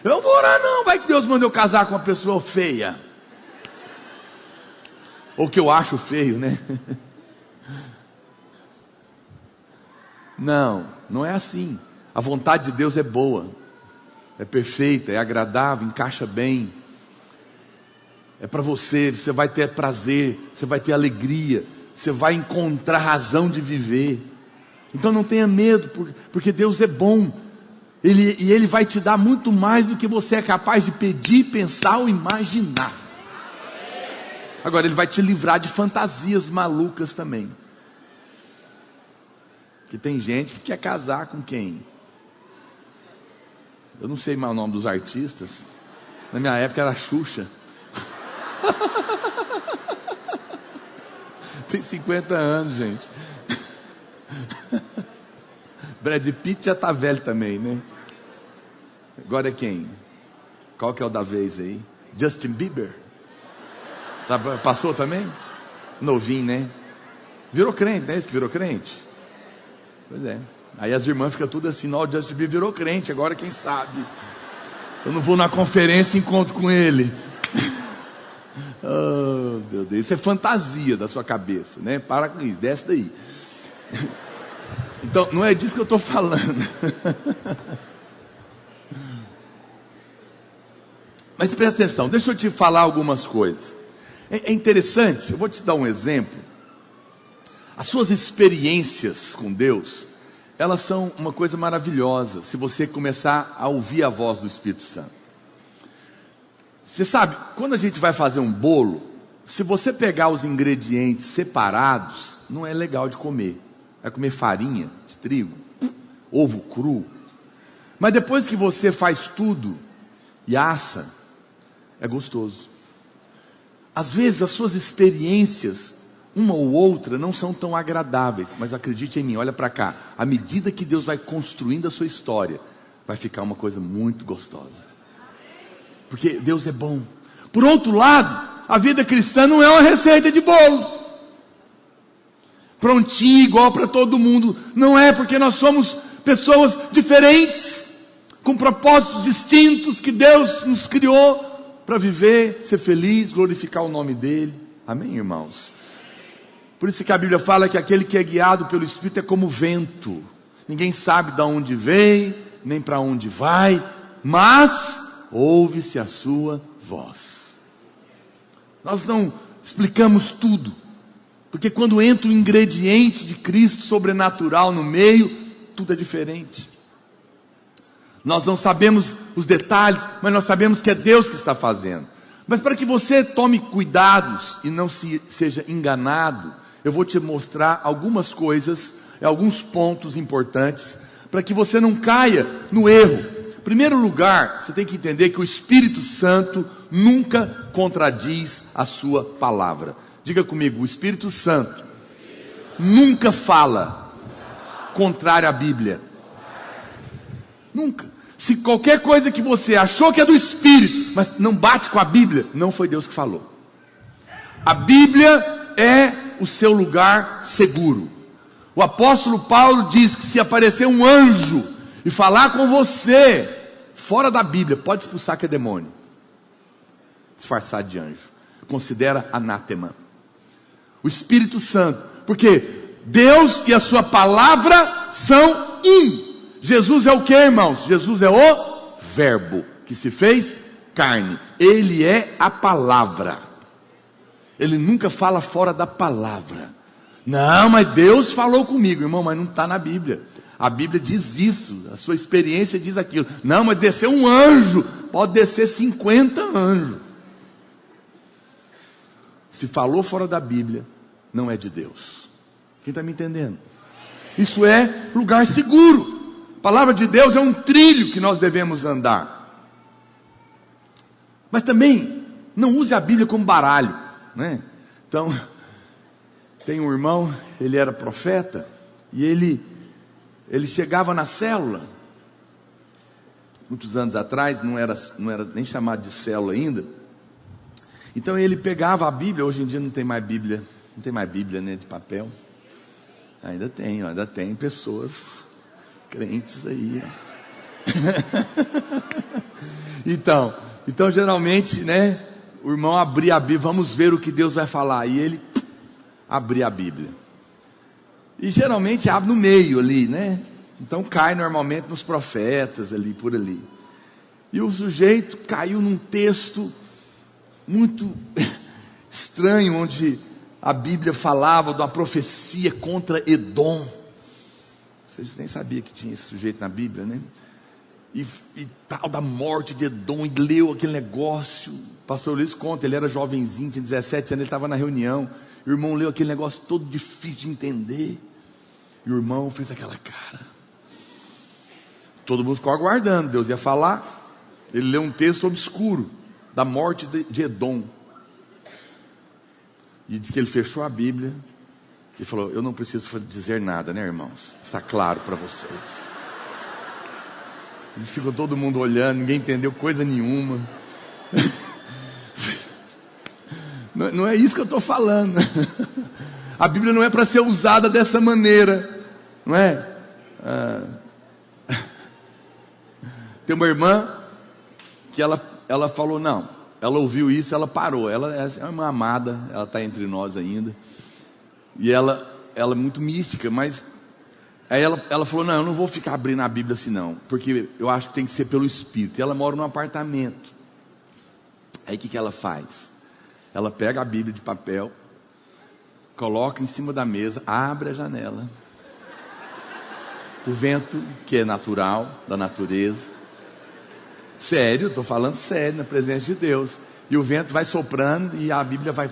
Eu não vou orar não, vai que Deus mandou eu casar com uma pessoa feia. Ou que eu acho feio, né? Não, não é assim. A vontade de Deus é boa. é perfeita, é agradável, encaixa bem. É para você, você vai ter prazer, você vai ter alegria, você vai encontrar razão de viver. Então não tenha medo, porque Deus é bom. Ele vai te dar muito mais do que você é capaz de pedir, pensar ou imaginar. Agora Ele vai te livrar de fantasias malucas também. Que tem gente que quer casar com quem? Eu não sei mais o nome dos artistas. Na minha época era Xuxa. Tem 50 anos, gente. Brad Pitt já está velho também, né? Agora é quem? Qual que é o da vez aí? Justin Bieber. Passou também? Novinho, né? Virou crente, né? Esse que virou crente? Pois é. Aí as irmãs ficam tudo assim: não, o Justin Bieber virou crente, agora quem sabe? Eu não vou na conferência e encontro com ele. Oh, meu Deus, isso é fantasia da sua cabeça, né? Para com isso, desce daí. Então, não é disso que eu estou falando. Mas presta atenção, deixa eu te falar algumas coisas. É interessante, eu vou te dar um exemplo. As suas experiências com Deus, elas são uma coisa maravilhosa, se você começar a ouvir a voz do Espírito Santo. Você sabe, quando a gente vai fazer um bolo, se você pegar os ingredientes separados, não é legal de comer. Vai comer farinha de trigo, ovo cru. Mas depois que você faz tudo e assa, é gostoso. Às vezes as suas experiências, uma ou outra, não são tão agradáveis, mas acredite em mim, olha para cá. À medida que Deus vai construindo a sua história, vai ficar uma coisa muito gostosa. Porque Deus é bom. Por outro lado, a vida cristã não é uma receita de bolo prontinho, igual para todo mundo. Não é, porque nós somos pessoas diferentes, com propósitos distintos, que Deus nos criou para viver, ser feliz, glorificar o nome dEle. Amém, irmãos? Por isso que a Bíblia fala que aquele que é guiado pelo Espírito é como vento. Ninguém sabe de onde vem, nem para onde vai, mas ouve-se a sua voz. Nós não explicamos tudo, porque quando entra o ingrediente de Cristo sobrenatural no meio, tudo é diferente. Nós não sabemos os detalhes, mas nós sabemos que é Deus que está fazendo. Mas para que você tome cuidados e não seja enganado, eu vou te mostrar algumas coisas, alguns pontos importantes, para que você não caia no erro. Em primeiro lugar, você tem que entender que o Espírito Santo nunca contradiz a sua palavra. Diga comigo, o Espírito Santo nunca fala contrário à Bíblia. Nunca. Se qualquer coisa que você achou que é do Espírito, mas não bate com a Bíblia, não foi Deus que falou. A Bíblia é o seu lugar seguro. O apóstolo Paulo diz que se aparecer um anjo e falar com você fora da Bíblia, pode expulsar que é demônio, disfarçado de anjo. Considera anátema. O Espírito Santo, porque Deus e a sua palavra são um. Jesus é o que, irmãos? Jesus é o Verbo que se fez carne. Ele é a palavra. Ele nunca fala fora da palavra. Não, mas Deus falou comigo, irmão, mas não está na Bíblia. A Bíblia diz isso, a sua experiência diz aquilo. Não, mas desceu um anjo, pode descer 50 anjos. Se falou fora da Bíblia, não é de Deus. Quem está me entendendo? Isso é lugar seguro. A palavra de Deus é um trilho que nós devemos andar. Mas também, não use a Bíblia como baralho, né? Então, tem um irmão, ele era profeta, e ele chegava na célula, muitos anos atrás, não era nem chamado de célula ainda. Então ele pegava a Bíblia, hoje em dia não tem mais Bíblia, né, de papel. Ainda tem pessoas crentes aí. Então geralmente, né, o irmão abria a Bíblia, vamos ver o que Deus vai falar, e ele abria a Bíblia. E geralmente abre no meio ali, né? Então cai normalmente nos profetas ali, por ali. E o sujeito caiu num texto muito estranho, onde a Bíblia falava de uma profecia contra Edom. Vocês nem sabiam que tinha esse sujeito na Bíblia, né? E tal da morte de Edom, e leu aquele negócio. O pastor Luiz conta, ele era jovenzinho, tinha 17 anos, ele estava na reunião. O irmão leu aquele negócio todo difícil de entender. E o irmão fez aquela cara. Todo mundo ficou aguardando, Deus ia falar. Ele leu um texto obscuro da morte de Edom. E diz que ele fechou a Bíblia e falou: eu não preciso dizer nada, né, irmãos? Está claro para vocês. Diz que ficou todo mundo olhando, ninguém entendeu coisa nenhuma. Não é isso que eu estou falando. A Bíblia não é para ser usada dessa maneira, não é? Tem uma irmã que ela falou, não, ela ouviu isso, ela parou. Ela é uma amada, ela está entre nós ainda. E ela é muito mística, mas aí ela falou, não, eu não vou ficar abrindo a Bíblia assim não, porque eu acho que tem que ser pelo Espírito. E ela mora num apartamento. Aí o que ela faz? Ela pega a Bíblia de papel, coloca em cima da mesa, abre a janela. O vento, que é natural, da natureza. Sério, estou falando sério, na presença de Deus. E o vento vai soprando e a Bíblia vai...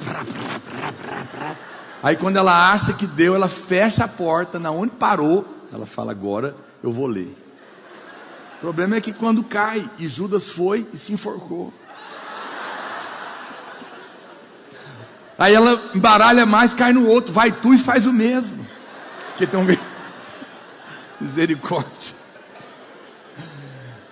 Aí quando ela acha que deu, ela fecha a porta, na onde parou, ela fala, agora eu vou ler. O problema é que quando cai, e Judas foi e se enforcou. Aí ela embaralha mais, cai no outro, vai tu e faz o mesmo. Porque tem misericórdia.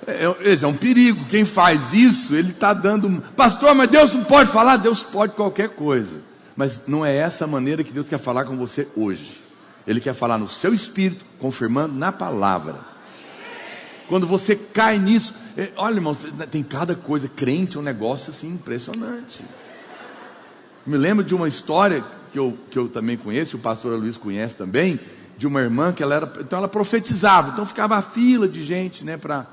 É um perigo. Quem faz isso, ele está dando... Pastor, mas Deus não pode falar? Deus pode qualquer coisa. Mas não é essa maneira que Deus quer falar com você hoje. Ele quer falar no seu espírito, confirmando na palavra. Quando você cai nisso... olha, irmão, tem cada coisa. Crente é um negócio assim impressionante. Me lembro de uma história que eu também conheço, o pastor Luiz conhece também, de uma irmã que ela profetizava. Então ficava a fila de gente, né, para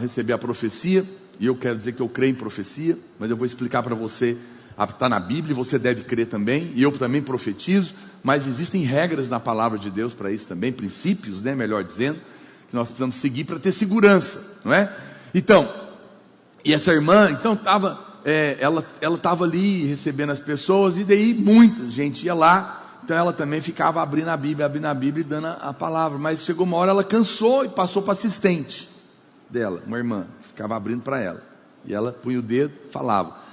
receber a profecia. E eu quero dizer que eu creio em profecia, mas eu vou explicar para você. Está na Bíblia, você deve crer também, e eu também profetizo, mas existem regras na palavra de Deus para isso também, princípios, né, melhor dizendo, que nós precisamos seguir para ter segurança, não é? Então, e essa irmã, então ela estava ali recebendo as pessoas, e daí muita gente ia lá, então ela também ficava abrindo a Bíblia e dando a palavra, mas chegou uma hora ela cansou e passou para assistente dela, uma irmã, que ficava abrindo para ela, e ela punha o dedo, falava.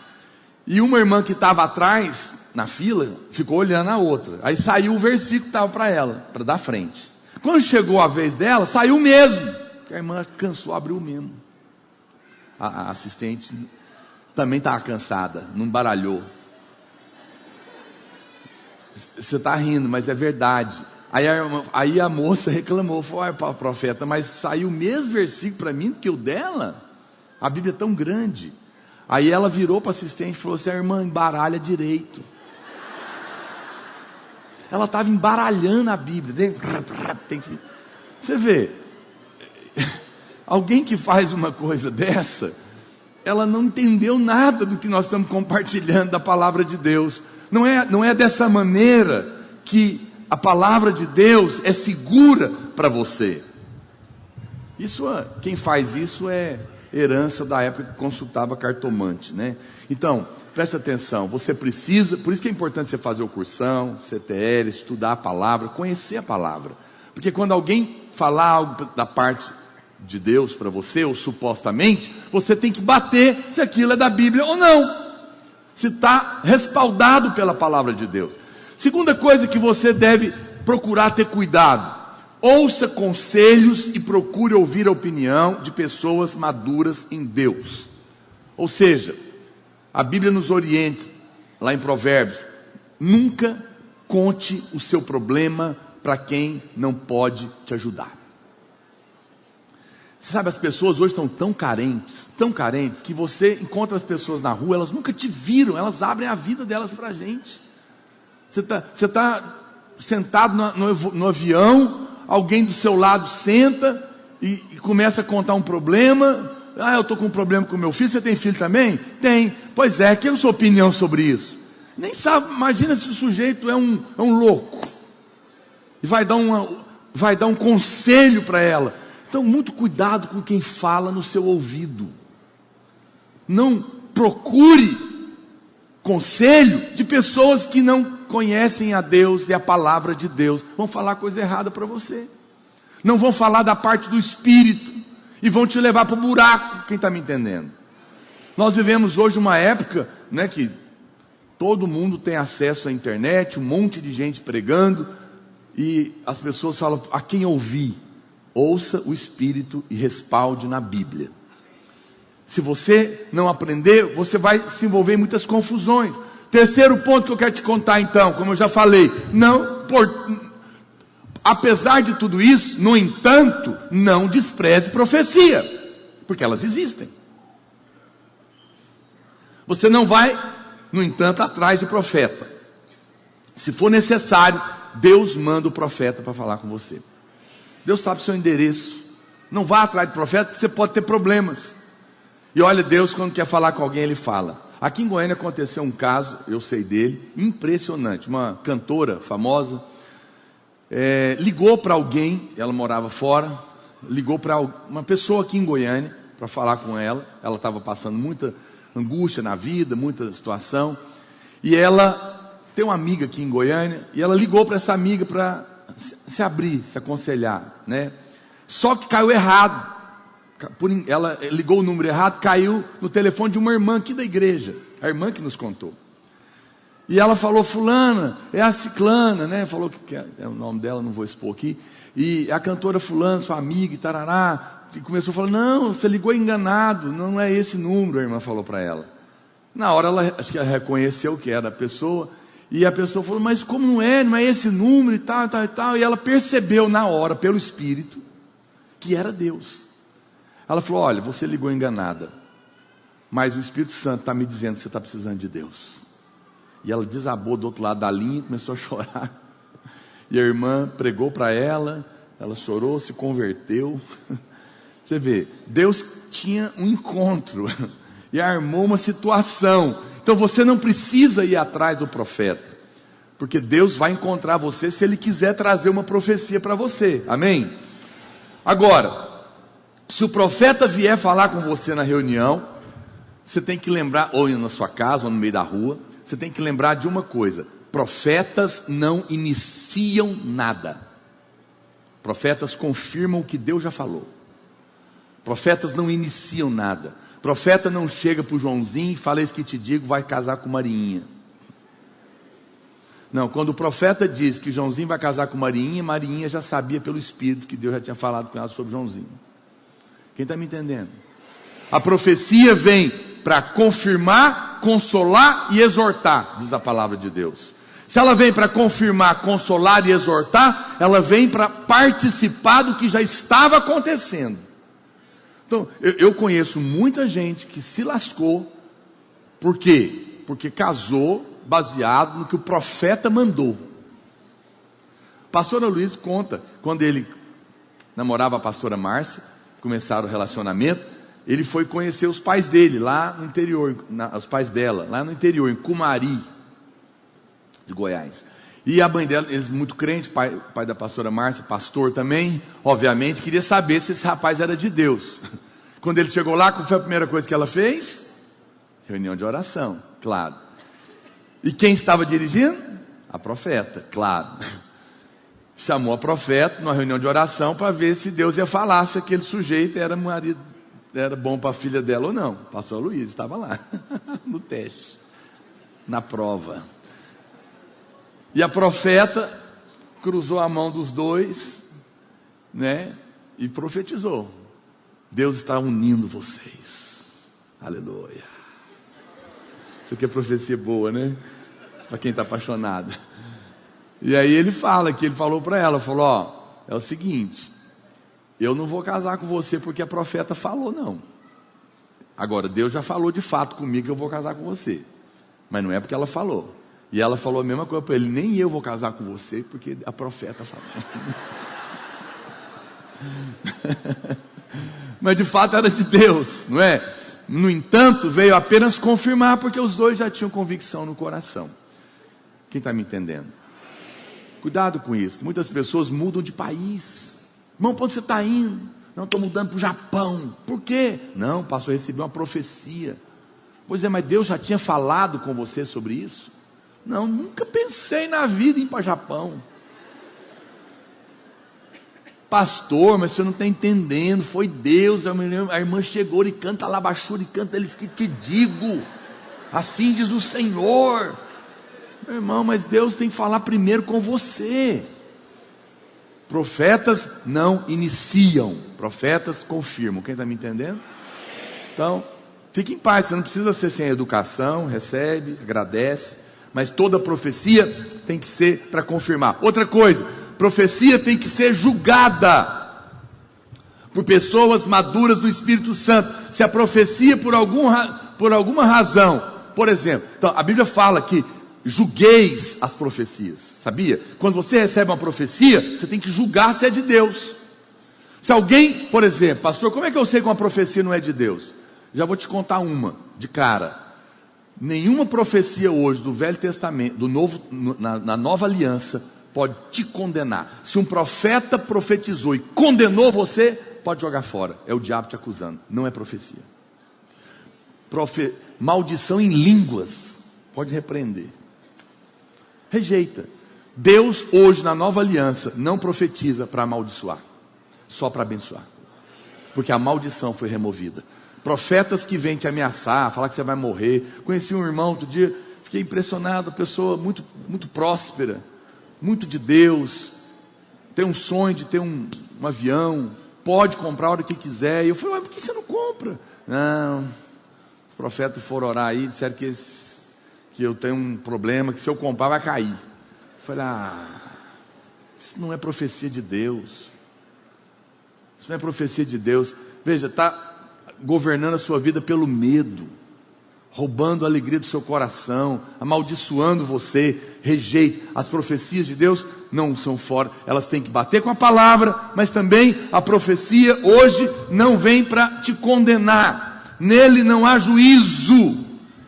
E uma irmã que estava atrás, na fila, ficou olhando a outra. Aí saiu o versículo que estava para ela, para dar frente. Quando chegou a vez dela, saiu mesmo. A irmã cansou, abriu mesmo. A assistente também estava cansada, não baralhou. Você está rindo, mas é verdade. Aí a moça reclamou, foi para o profeta, mas saiu o mesmo versículo para mim do que o dela? A Bíblia é tão grande. Aí ela virou para a assistente e falou assim, a irmã embaralha direito. Ela estava embaralhando a Bíblia. Você vê, alguém que faz uma coisa dessa, ela não entendeu nada do que nós estamos compartilhando da palavra de Deus. Não é dessa maneira que a palavra de Deus é segura para você. Quem faz isso é herança da época que consultava cartomante, né? Então, preste atenção, você precisa, por isso que é importante você fazer o cursão, CTL, estudar a palavra, conhecer a palavra, porque quando alguém falar algo da parte de Deus para você, ou supostamente, você tem que bater se aquilo é da Bíblia ou não, se está respaldado pela palavra de Deus. Segunda coisa que você deve procurar ter cuidado: ouça conselhos e procure ouvir a opinião de pessoas maduras em Deus. Ou seja, a Bíblia nos orienta, lá em Provérbios, nunca conte o seu problema para quem não pode te ajudar. Você sabe, as pessoas hoje estão tão carentes, que você encontra as pessoas na rua, elas nunca te viram, elas abrem a vida delas para a gente. Você está sentado no avião, alguém do seu lado senta e começa a contar um problema, eu estou com um problema com meu filho, você tem filho também? Tem. Pois é, que é a sua opinião sobre isso? Nem sabe, imagina se o sujeito é um louco. E vai dar um conselho para ela. Então, muito cuidado com quem fala no seu ouvido. Não procure conselho de pessoas que não conhecem a Deus e a palavra de Deus. Vão falar coisa errada para você. Não vão falar da parte do Espírito e vão te levar para o buraco. Quem está me entendendo? Nós vivemos hoje uma época, né, que todo mundo tem acesso à internet, um monte de gente pregando, e as pessoas falam: a quem ouvir, ouça o Espírito e respalde na Bíblia. Se você não aprender, você vai se envolver em muitas confusões. Terceiro ponto que eu quero te contar então, como eu já falei, apesar de tudo isso, no entanto, não despreze profecia, porque elas existem. Você não vai, no entanto, atrás de profeta. Se for necessário, Deus manda o profeta para falar com você. Deus sabe o seu endereço. Não vá atrás de profeta, porque você pode ter problemas. E olha, Deus, quando quer falar com alguém, Ele fala. Aqui em Goiânia aconteceu um caso, eu sei dele, impressionante. Uma cantora famosa ligou para alguém, ela morava fora, ligou para uma pessoa aqui em Goiânia para falar com ela. Ela estava passando muita angústia na vida, muita situação. E ela tem uma amiga aqui em Goiânia, e ela ligou para essa amiga para se abrir, se aconselhar, né? Só que caiu errado. Ela ligou o número errado, caiu no telefone de uma irmã aqui da igreja, a irmã que nos contou. E ela falou: fulana, é a ciclana, né? Falou que é o nome dela, não vou expor aqui. E a cantora fulana, sua amiga, e tarará. E começou a falar: não, você ligou enganado, não é esse número, a irmã falou para ela. Na hora, acho que ela reconheceu que era a pessoa. E a pessoa falou: mas como não é esse número e tal, e tal, e tal. E ela percebeu na hora, pelo Espírito, que era Deus. Ela falou: olha, você ligou enganada, mas o Espírito Santo está me dizendo que você está precisando de Deus. E ela desabou do outro lado da linha, começou a chorar. E a irmã pregou para ela, ela chorou, se converteu. Você vê, Deus tinha um encontro e armou uma situação. Então você não precisa ir atrás do profeta, porque Deus vai encontrar você se Ele quiser trazer uma profecia para você. Amém? Agora, se o profeta vier falar com você na reunião, você tem que lembrar, ou na sua casa, ou no meio da rua, você tem que lembrar de uma coisa: profetas não iniciam nada. Profetas confirmam o que Deus já falou. Profetas não iniciam nada. Profeta não chega para o Joãozinho e fala: isso que te digo, vai casar com Mariinha. Não, quando o profeta diz que Joãozinho vai casar com Mariinha, Mariinha já sabia pelo Espírito que Deus já tinha falado com ela sobre Joãozinho. Quem está me entendendo? A profecia vem para confirmar, consolar e exortar, diz a palavra de Deus. Se ela vem para confirmar, consolar e exortar, ela vem para participar do que já estava acontecendo. Então, eu conheço muita gente que se lascou. Por quê? Porque casou baseado no que o profeta mandou. O pastor Luiz conta, quando ele namorava a pastora Márcia, começaram o relacionamento, ele foi conhecer os pais dele lá no interior, os pais dela, lá no interior, em Cumari de Goiás. E a mãe dela, eles muito crentes, pai da pastora Márcia, pastor também, obviamente, queria saber se esse rapaz era de Deus. Quando ele chegou lá, qual foi a primeira coisa que ela fez? Reunião de oração, claro. E quem estava dirigindo? A profeta, claro. Chamou a profeta numa reunião de oração para ver se Deus ia falar se aquele sujeito era marido, era bom para a filha dela ou não. O pastor Luiz estava lá, no teste, na prova. E a profeta cruzou a mão dos dois, né? E profetizou: Deus está unindo vocês. Aleluia. Isso aqui é profecia boa, né? Para quem está apaixonado. E aí ele fala, que ele falou para ela, falou: ó, é o seguinte, eu não vou casar com você porque a profeta falou, não. Agora, Deus já falou de fato comigo que eu vou casar com você, mas não é porque ela falou. E ela falou a mesma coisa para ele: nem eu vou casar com você porque a profeta falou. mas de fato era de Deus, não é? No entanto, veio apenas confirmar, porque os dois já tinham convicção no coração. Quem está me entendendo? Cuidado com isso. Muitas pessoas mudam de país. Irmão, para onde você está indo? Não, estou mudando para o Japão. Por quê? Não, pastor, eu recebi uma profecia. Pois é, mas Deus já tinha falado com você sobre isso? Não, nunca pensei na vida em ir para o Japão. Pastor, mas você não está entendendo, foi Deus. A irmã chegou e canta Labachura e canta eles que te digo, assim diz o Senhor. Meu irmão, mas Deus tem que falar primeiro com você. Profetas não iniciam, profetas confirmam. Quem está me entendendo? Então, fique em paz, você não precisa ser sem educação, recebe, agradece, mas toda profecia tem que ser para confirmar. Outra coisa, profecia tem que ser julgada por pessoas maduras do Espírito Santo. Se a profecia por alguma razão, por exemplo, então, a Bíblia fala que julgueis as profecias, sabia? Quando você recebe uma profecia, você tem que julgar se é de Deus. Se alguém, por exemplo, pastor, como é que eu sei que uma profecia não é de Deus? Já vou te contar uma, de cara. Nenhuma profecia hoje do Velho Testamento, na Nova Aliança, pode te condenar. Se um profeta profetizou e condenou você, pode jogar fora. É o diabo te acusando, não é profecia. Maldição em línguas, pode repreender. Rejeita. Deus hoje na Nova Aliança não profetiza para amaldiçoar, só para abençoar, porque a maldição foi removida. Profetas que vêm te ameaçar, falar que você vai morrer. Conheci um irmão outro dia, fiquei impressionado, pessoa muito, muito próspera, muito de Deus, tem um sonho de ter um avião, pode comprar a hora que quiser. E eu falei, mas por que você não compra? Não, os profetas foram orar aí, disseram que eu tenho um problema, que se eu comprar vai cair. Eu falei, isso não é profecia de Deus. Isso não é profecia de Deus. Veja, está governando a sua vida pelo medo, roubando a alegria do seu coração, amaldiçoando você. Rejeite. As profecias de Deus não são fora, elas têm que bater com a palavra, mas também a profecia hoje não vem para te condenar. Nele não há juízo.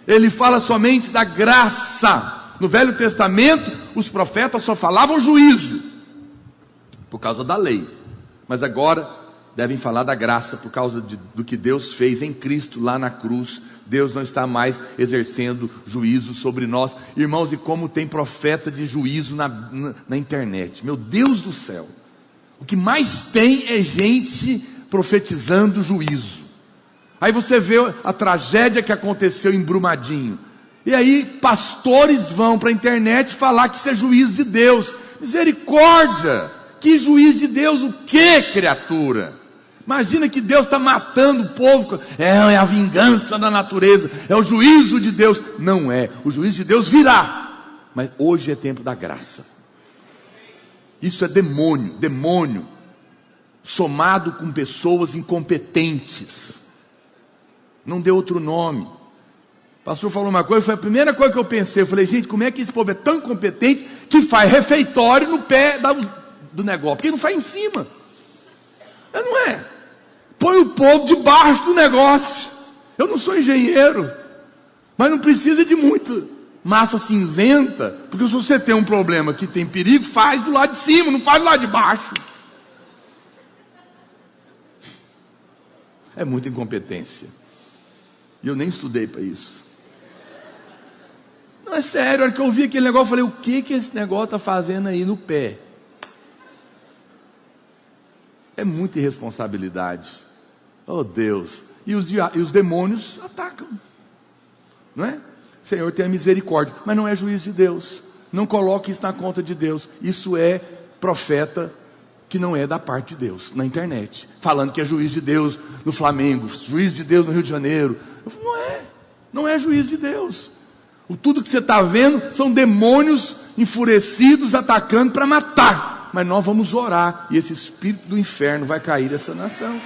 Ele fala somente da graça. No Velho Testamento, os profetas só falavam juízo, por causa da lei. Mas agora devem falar da graça, por causa do que Deus fez em Cristo lá na cruz. Deus não está mais exercendo juízo sobre nós. Irmãos, e como tem profeta de juízo na internet. Meu Deus do céu. O que mais tem é gente profetizando juízo. Aí você vê a tragédia que aconteceu em Brumadinho. E aí pastores vão para a internet falar que isso é juízo de Deus. Misericórdia! Que juízo de Deus o que, criatura? Imagina que Deus está matando o povo. É a vingança da natureza, é o juízo de Deus. Não é, o juízo de Deus virá. Mas hoje é tempo da graça. Isso é demônio somado com pessoas incompetentes. Não deu outro nome. O pastor falou uma coisa, foi a primeira coisa que eu pensei. Eu falei, gente, como é que esse povo é tão competente que faz refeitório no pé do negócio? Porque não faz em cima. Não é. Põe o povo debaixo do negócio. Eu não sou engenheiro, mas não precisa de muito massa cinzenta, porque se você tem um problema que tem perigo, faz do lado de cima, não faz do lado de baixo. É muita incompetência. E eu nem estudei para isso. Não, é sério, a hora que eu vi aquele negócio, eu falei, o que esse negócio está fazendo aí no pé? É muita irresponsabilidade. Oh Deus. E os demônios atacam. Não é? Senhor, tenha misericórdia. Mas não é juízo de Deus. Não coloque isso na conta de Deus. Isso é profeta que não é da parte de Deus, na internet, falando que é juízo de Deus no Flamengo, juízo de Deus no Rio de Janeiro. Não é juízo de Deus. Tudo que você está vendo são demônios enfurecidos atacando para matar. Mas nós vamos orar, e esse espírito do inferno vai cair dessa nação.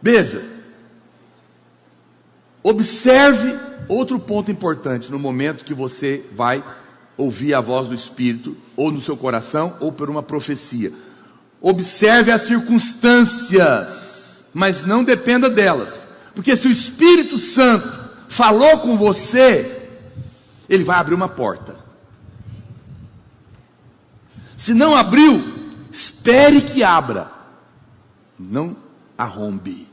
Veja, observe outro ponto importante no momento que você vai ouvir a voz do Espírito, ou no seu coração, ou por uma profecia. Observe as circunstâncias, mas não dependa delas. Porque se o Espírito Santo falou com você, ele vai abrir uma porta. Se não abriu, espere que abra. Não arrombe.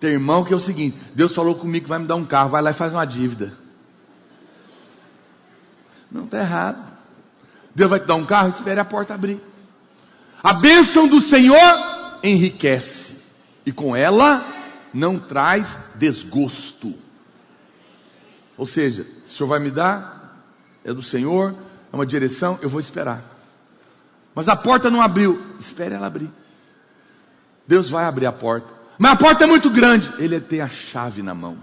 Tem irmão que é o seguinte: Deus falou comigo que vai me dar um carro, vai lá e faz uma dívida. Não, está errado. Deus vai te dar um carro, espere a porta abrir. A bênção do Senhor enriquece, e com ela não traz desgosto. Ou seja, se o Senhor vai me dar, é do Senhor, é uma direção, eu vou esperar. Mas a porta não abriu, espere ela abrir. Deus vai abrir a porta. Mas a porta é muito grande, Ele tem a chave na mão.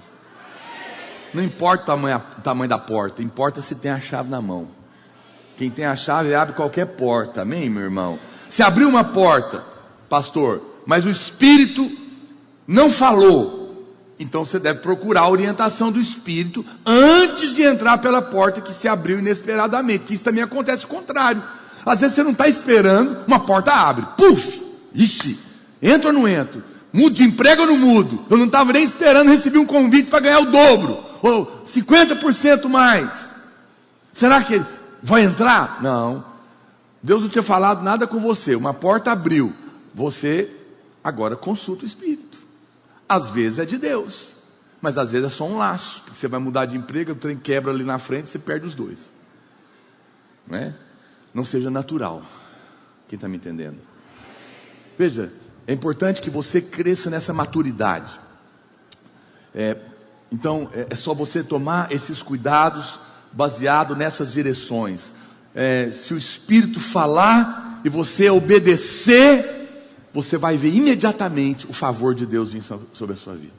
Não importa o tamanho da porta, importa se tem a chave na mão. Quem tem a chave abre qualquer porta, amém, meu irmão? Se abriu uma porta, pastor, mas o Espírito não falou, então você deve procurar a orientação do Espírito antes de entrar pela porta que se abriu inesperadamente, que isso também acontece o contrário. Às vezes você não está esperando, uma porta abre, puf, ixi, entro ou não entro? Mudo de emprego ou não mudo? Eu não estava nem esperando, recebi um convite para ganhar o dobro, ou 50% mais. Será que ele vai entrar? Não. Deus não tinha falado nada com você, uma porta abriu, você agora consulta o Espírito. Às vezes é de Deus, mas às vezes é só um laço, porque você vai mudar de emprego, o trem quebra ali na frente, você perde os dois. Não é? Não seja natural. Quem está me entendendo? Veja, é importante que você cresça nessa maturidade. Então é só você tomar esses cuidados baseado nessas direções. Se o Espírito falar e você obedecer, você vai ver imediatamente o favor de Deus vir sobre a sua vida.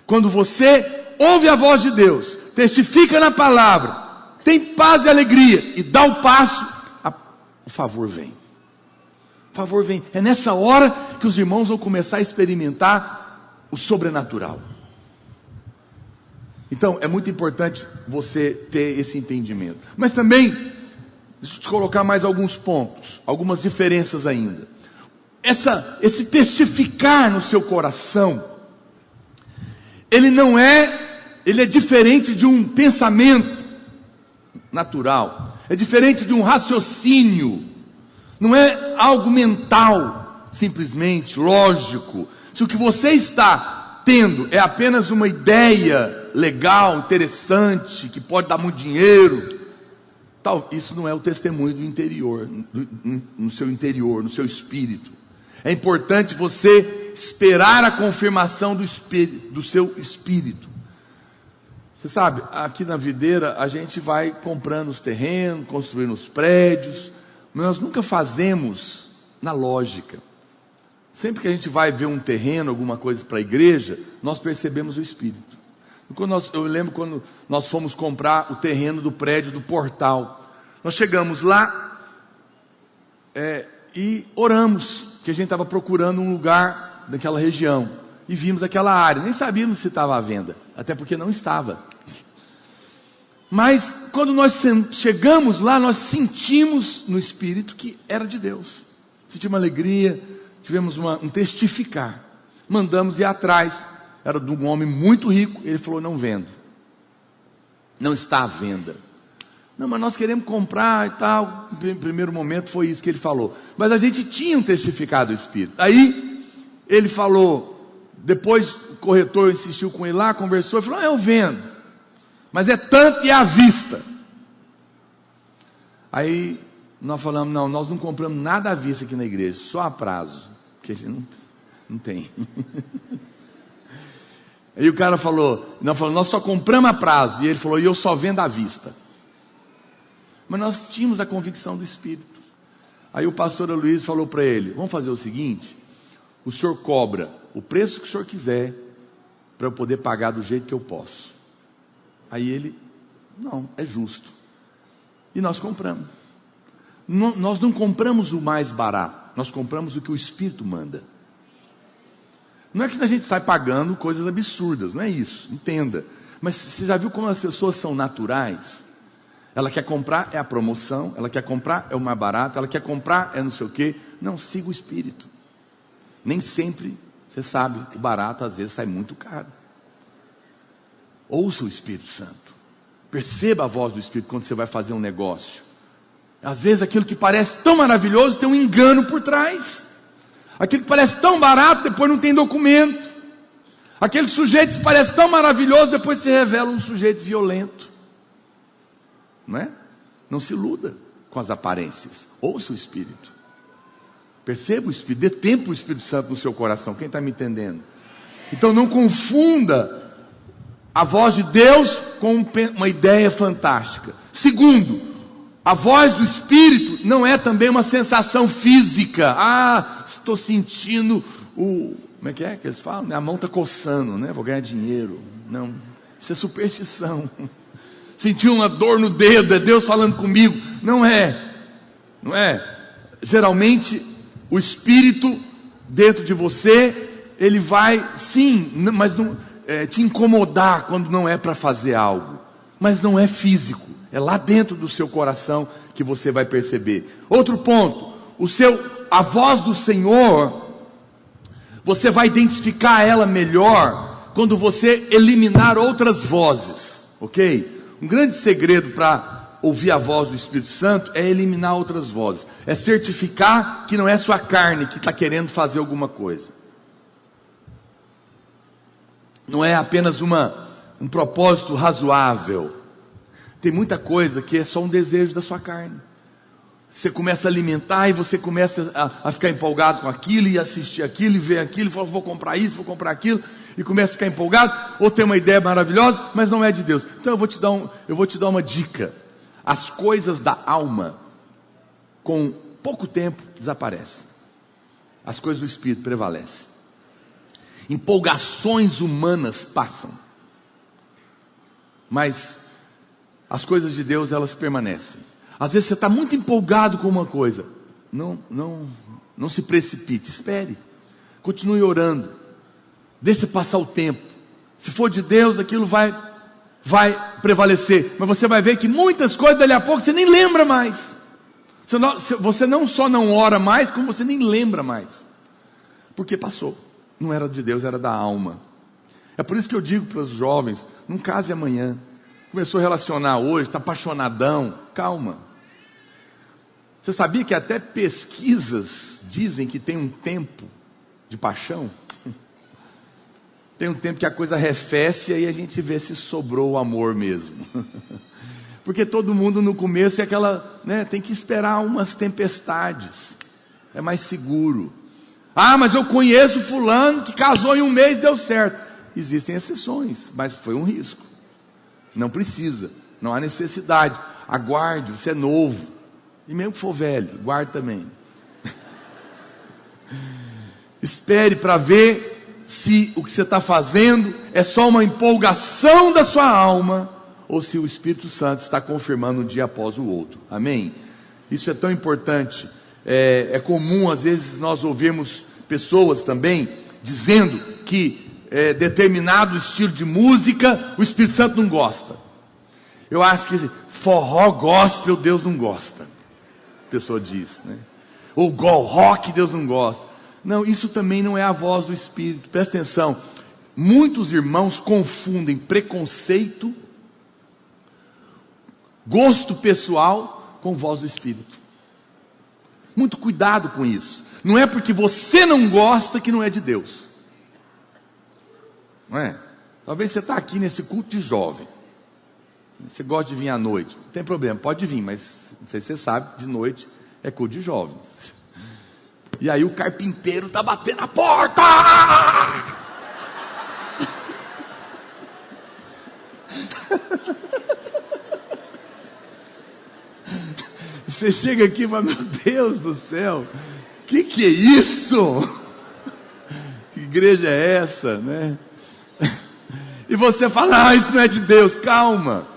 Quando você ouve a voz de Deus, testifica na palavra, tem paz e alegria e dá o passo, o favor vem. O favor vem. É nessa hora que os irmãos vão começar a experimentar o sobrenatural. Então é muito importante você ter esse entendimento. Mas também, deixa eu te colocar mais alguns pontos, algumas diferenças ainda. Esse testificar no seu coração, ele é diferente de um pensamento natural, é diferente de um raciocínio, não é algo mental, simplesmente, lógico. Se o que você está tendo é apenas uma ideia legal, interessante, que pode dar muito dinheiro, isso não é o testemunho do interior, no seu interior, no seu espírito. É importante você esperar a confirmação do seu espírito. Você sabe, aqui na Videira a gente vai comprando os terrenos, construindo os prédios, mas nós nunca fazemos na lógica. Sempre que a gente vai ver um terreno, alguma coisa para a igreja, nós percebemos o Espírito. Eu lembro quando nós fomos comprar o terreno do prédio do Portal. Nós chegamos lá e oramos, que a gente estava procurando um lugar daquela região. E vimos aquela área, nem sabíamos se estava à venda, até porque não estava. Mas quando nós chegamos lá, nós sentimos no Espírito que era de Deus. Sentimos uma alegria, tivemos um testificar. Mandamos ir atrás, era de um homem muito rico, ele falou: não vendo, não está à venda. Não, mas nós queremos comprar e tal. No primeiro momento foi isso que ele falou. Mas a gente tinha um testificado do Espírito. Aí ele falou, depois o corretor insistiu com ele lá, conversou, e falou: eu vendo, mas é tanto e à vista. Aí nós falamos: não, nós não compramos nada à vista aqui na igreja, só a prazo, porque a gente não tem. Aí o cara falou, nós só compramos a prazo. E ele falou: e eu só vendo à vista. Mas nós tínhamos a convicção do Espírito. Aí o pastor Luiz falou para ele: vamos fazer o seguinte, o senhor cobra o preço que o senhor quiser, para eu poder pagar do jeito que eu posso. Aí ele: não, é justo. E nós compramos. Nós não compramos o mais barato, nós compramos o que o Espírito manda. Não é que a gente sai pagando coisas absurdas, não é isso, entenda. Mas você já viu como as pessoas são naturais? Ela quer comprar, é a promoção. Ela quer comprar, é o mais barato. Ela quer comprar, é não sei o quê. Não, siga o Espírito. Nem sempre, você sabe, o barato às vezes sai muito caro. Ouça o Espírito Santo. Perceba a voz do Espírito quando você vai fazer um negócio. Às vezes aquilo que parece tão maravilhoso tem um engano por trás. Aquilo que parece tão barato, depois não tem documento. Aquele sujeito que parece tão maravilhoso, depois se revela um sujeito violento. Não é? Não se iluda com as aparências. Ouça o Espírito. Perceba o Espírito. Dê tempo ao Espírito Santo no seu coração. Quem está me entendendo? Então não confunda a voz de Deus com uma ideia fantástica. Segundo, a voz do Espírito não é também uma sensação física. Ah, estou sentindo como é que eles falam? Minha mão está coçando, né? Vou ganhar dinheiro. Não, isso é superstição. Sentir uma dor no dedo, é Deus falando comigo. Não é. Geralmente, o Espírito dentro de você, ele vai, sim, mas não te incomodar quando não é para fazer algo. Mas não é físico. É lá dentro do seu coração que você vai perceber. Outro ponto, a voz do Senhor, você vai identificar ela melhor quando você eliminar outras vozes, ok? Um grande segredo para ouvir a voz do Espírito Santo é eliminar outras vozes. É certificar que não é sua carne que está querendo fazer alguma coisa. Não é apenas um propósito razoável. Tem muita coisa que é só um desejo da sua carne. Você começa a alimentar e você começa a ficar empolgado com aquilo, e assistir aquilo, e ver aquilo, e fala, vou comprar isso, vou comprar aquilo, e começa a ficar empolgado, ou tem uma ideia maravilhosa, mas não é de Deus. Então eu vou te dar uma dica. As coisas da alma, com pouco tempo, desaparecem. As coisas do Espírito prevalecem. Empolgações humanas passam, mas as coisas de Deus, elas permanecem. Às vezes você está muito empolgado com uma coisa. Não se precipite, espere. Continue orando. Deixe passar o tempo. Se for de Deus, aquilo vai prevalecer. Mas você vai ver que muitas coisas, dali a pouco, você nem lembra mais. Você não só não ora mais, como você nem lembra mais. Porque passou. Não era de Deus, era da alma. É por isso que eu digo para os jovens, não case amanhã. Começou a relacionar hoje, está apaixonadão. Calma. Você sabia que até pesquisas dizem que tem um tempo de paixão? Tem um tempo que a coisa arrefece e aí a gente vê se sobrou o amor mesmo. Porque todo mundo no começo é aquela, né, tem que esperar umas tempestades. É mais seguro. Ah, mas eu conheço fulano que casou em um mês e deu certo. Existem exceções, mas foi um risco. Não precisa, não há necessidade. Aguarde, você é novo. E mesmo que for velho, guarde também. Espere para ver se o que você está fazendo é só uma empolgação da sua alma, ou se o Espírito Santo está confirmando um dia após o outro. Amém? Isso é tão importante. É comum às vezes nós ouvirmos pessoas também dizendo que determinado estilo de música o Espírito Santo não gosta. Eu acho que forró gospel Deus não gosta. A pessoa diz, né? Ou rock Deus não gosta. Não, isso também não é a voz do Espírito. Presta atenção. Muitos irmãos confundem preconceito, gosto pessoal com voz do Espírito. Muito cuidado com isso. Não é porque você não gosta que não é de Deus. Não é? Talvez você está aqui nesse culto de jovem. Você gosta de vir à noite. Não tem problema, pode vir, mas não sei se você sabe, de noite é culto de jovens. E aí o carpinteiro está batendo a porta. Você chega aqui e fala, meu Deus do céu, que é isso? Que igreja é essa, né? E você fala, isso não é de Deus. Calma.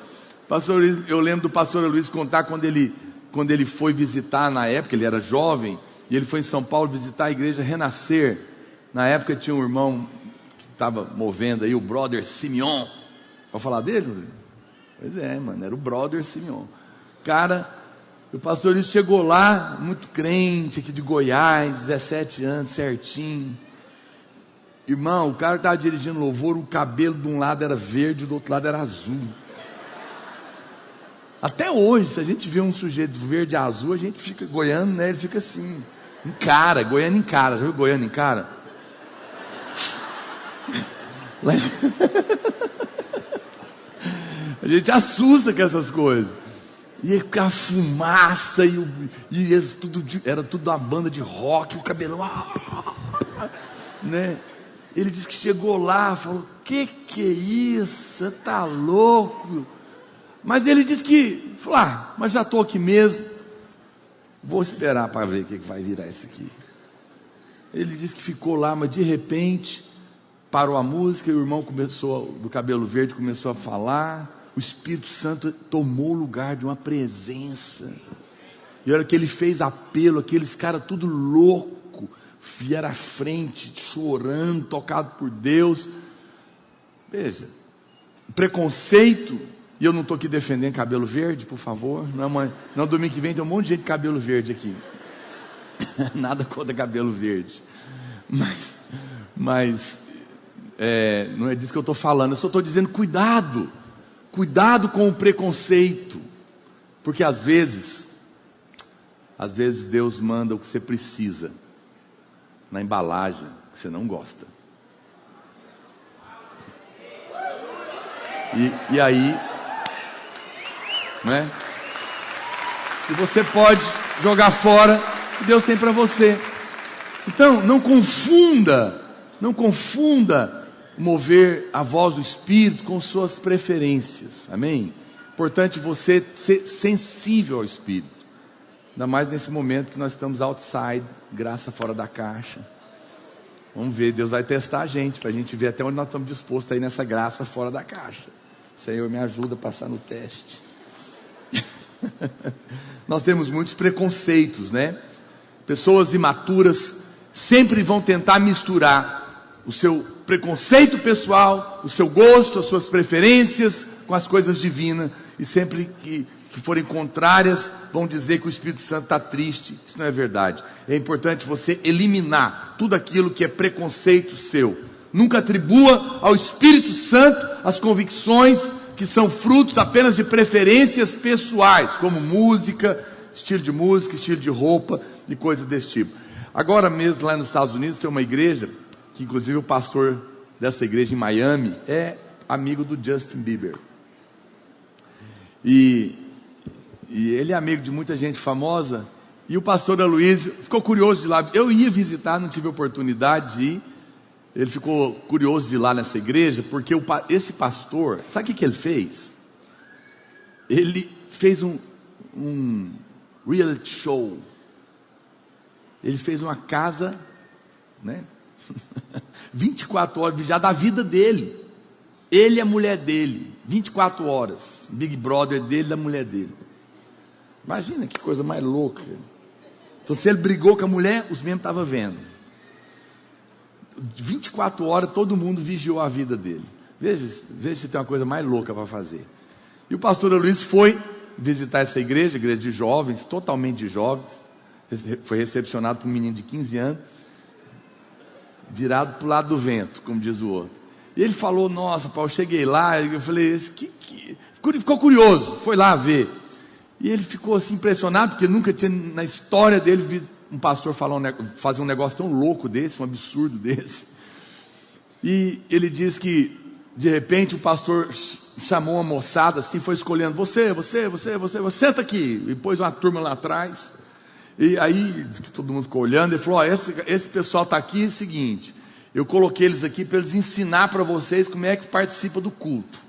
Eu lembro do pastor Luiz contar quando ele foi visitar, na época, ele era jovem, e ele foi em São Paulo visitar a igreja Renascer. Na época tinha um irmão que estava movendo aí, o brother Simeon. Vou falar dele? Pois é, mano, era o brother Simeon. Cara, o pastor Luiz chegou lá, muito crente, aqui de Goiás, 17 anos, certinho. Irmão, o cara que estava dirigindo louvor, o cabelo de um lado era verde, do outro lado era azul. Até hoje, se a gente vê um sujeito verde e azul, a gente fica, goiano, né? Ele fica assim, encara, goiano encara. Já viu goiano encara? A gente assusta com essas coisas. E a fumaça, era tudo uma banda de rock, o cabelão, né? Ele disse que chegou lá, falou, que é isso? Você tá louco? Mas ele disse que, falou, mas já estou aqui mesmo, vou esperar para ver o que vai virar isso aqui. Ele disse que ficou lá, mas de repente parou a música e o irmão do cabelo verde começou a falar. O Espírito Santo tomou o lugar de uma presença. E a hora que ele fez apelo, aqueles caras tudo louco vieram à frente, chorando, tocado por Deus. Veja, preconceito. E eu não estou aqui defendendo cabelo verde, por favor. Não, domingo que vem tem um monte de gente de cabelo verde aqui. Nada contra cabelo verde. Mas não é disso que eu estou falando. Eu só estou dizendo, cuidado. Cuidado com o preconceito. Porque às vezes Deus manda o que você precisa na embalagem que você não gosta. E aí, né? E você pode jogar fora o que Deus tem para você. Então, não confunda mover a voz do Espírito com suas preferências. Amém? Importante você ser sensível ao Espírito. Ainda mais nesse momento que nós estamos outside, graça fora da caixa. Vamos ver, Deus vai testar a gente, para a gente ver até onde nós estamos dispostos a ir nessa graça fora da caixa. Senhor, me ajuda a passar no teste. Nós temos muitos preconceitos, né? Pessoas imaturas sempre vão tentar misturar o seu preconceito pessoal, o seu gosto, as suas preferências com as coisas divinas. E sempre que forem contrárias, vão dizer que o Espírito Santo está triste. Isso não é verdade. É importante você eliminar tudo aquilo que é preconceito seu. Nunca atribua ao Espírito Santo as convicções que são frutos apenas de preferências pessoais, como música, estilo de roupa e coisas desse tipo. Agora mesmo lá nos Estados Unidos tem uma igreja, que inclusive o pastor dessa igreja em Miami é amigo do Justin Bieber. E ele é amigo de muita gente famosa. E o pastor Aloysio ficou curioso de ir lá. Eu ia visitar, não tive oportunidade de ir. Ele ficou curioso de ir lá nessa igreja, porque esse pastor, sabe o que ele fez? Ele fez um reality show. Ele fez uma casa, né? 24 horas já da vida dele. Ele e a mulher dele, 24 horas. Big Brother dele e da mulher dele. Imagina que coisa mais louca. Então, se ele brigou com a mulher, os membros estavam vendo. 24 horas todo mundo vigiou a vida dele. Veja se tem uma coisa mais louca para fazer. E o pastor Luiz foi visitar essa igreja de jovens, totalmente de jovens. Foi recepcionado por um menino de 15 anos, virado para o lado do vento, como diz o outro. E ele falou, nossa, Paulo, cheguei lá, eu falei, ficou curioso, foi lá ver. E ele ficou assim impressionado, porque nunca tinha na história dele visto um pastor fazer um negócio tão louco desse, um absurdo desse. E ele diz que de repente o pastor chamou uma moçada assim, foi escolhendo, você, senta aqui, e pôs uma turma lá atrás. E aí diz que todo mundo ficou olhando. Ele falou, esse pessoal está aqui, é o seguinte, eu coloquei eles aqui para eles ensinar para vocês como é que participa do culto.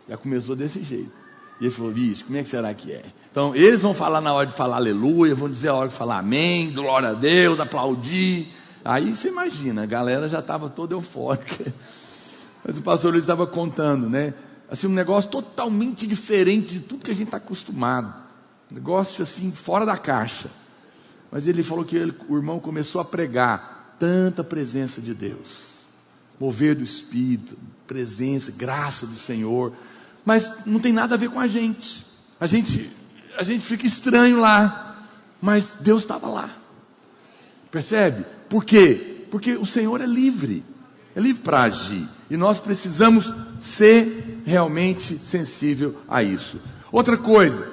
Já começou desse jeito. E ele falou, bicho, como é que será que é? Então, eles vão falar na hora de falar aleluia, vão dizer a hora de falar amém, glória a Deus, aplaudir. Aí você imagina, a galera já estava toda eufórica. Mas o pastor Luiz estava contando, né? Assim, um negócio totalmente diferente de tudo que a gente está acostumado. Um negócio assim, fora da caixa. Mas ele falou que o irmão começou a pregar tanta presença de Deus. Mover do Espírito, presença, graça do Senhor. mas não tem nada a ver com a gente. A gente fica estranho lá, mas Deus estava lá. Percebe? Por quê? Porque o Senhor é livre para agir, e nós precisamos ser realmente sensível a isso. Outra coisa,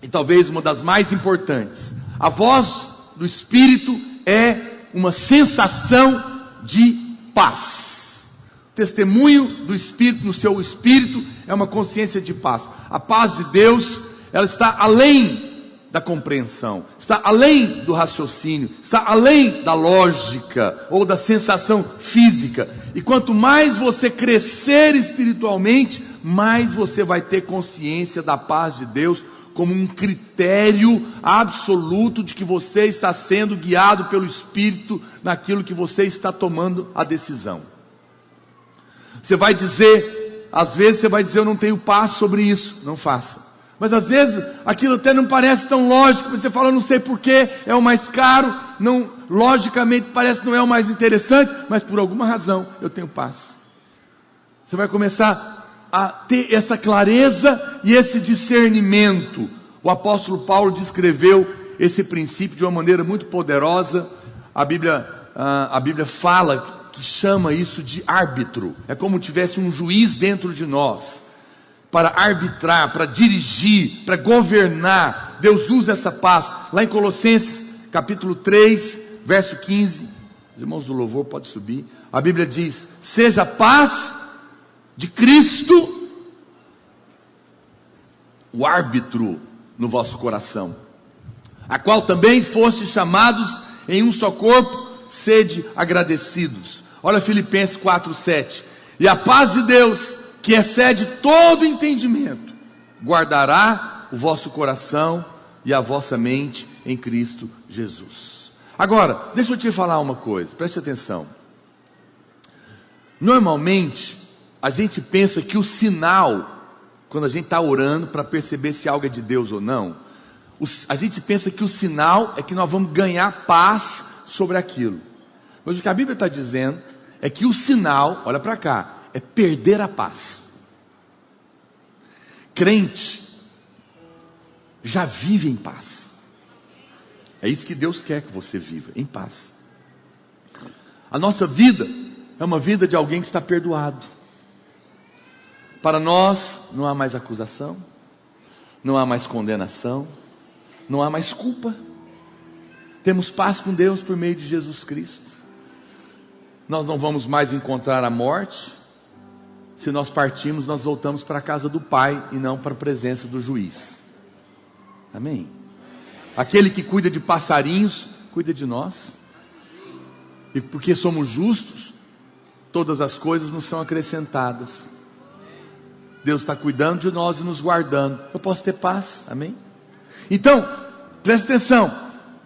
e talvez uma das mais importantes, a voz do Espírito é uma sensação de paz. O testemunho do Espírito no seu espírito é uma consciência de paz. A paz de Deus, ela está além da compreensão, está além do raciocínio, está além da lógica ou da sensação física. E quanto mais você crescer espiritualmente, mais você vai ter consciência da paz de Deus como um critério absoluto de que você está sendo guiado pelo Espírito naquilo que você está tomando a decisão. Você vai dizer, às vezes você vai dizer, eu não tenho paz sobre isso. Não faça. Mas às vezes aquilo até não parece tão lógico, você fala, não sei porquê, é o mais caro, não, logicamente parece que não é o mais interessante, mas por alguma razão eu tenho paz. Você vai começar a ter essa clareza e esse discernimento. O apóstolo Paulo descreveu esse princípio de uma maneira muito poderosa. A Bíblia fala que chama isso de árbitro. É como se tivesse um juiz dentro de nós, para arbitrar, para dirigir, para governar. Deus usa essa paz. Lá em Colossenses capítulo 3, verso 15, os irmãos do louvor podem subir, a Bíblia diz, seja a paz de Cristo o árbitro no vosso coração, a qual também fostes chamados em um só corpo, sede agradecidos. Olha Filipenses 4:7, e a paz de Deus, que excede todo entendimento, guardará o vosso coração e a vossa mente em Cristo Jesus. Agora, deixa eu te falar uma coisa, preste atenção. Normalmente, a gente pensa que o sinal, quando a gente está orando para perceber se algo é de Deus ou não, a gente pensa que o sinal é que nós vamos ganhar paz sobre aquilo. Mas o que a Bíblia está dizendo é que o sinal, olha para cá, é perder a paz. Crente já vive em paz. É isso que Deus quer que você viva, em paz. A nossa vida é uma vida de alguém que está perdoado. Para nós não há mais acusação, não há mais condenação, não há mais culpa. Temos paz com Deus por meio de Jesus Cristo. Nós não vamos mais encontrar a morte. Se nós partirmos, nós voltamos para a casa do Pai e não para a presença do juiz. Amém? Aquele que cuida de passarinhos, cuida de nós. E porque somos justos, todas as coisas nos são acrescentadas. Deus está cuidando de nós e nos guardando. Eu posso ter paz, amém? Então, preste atenção.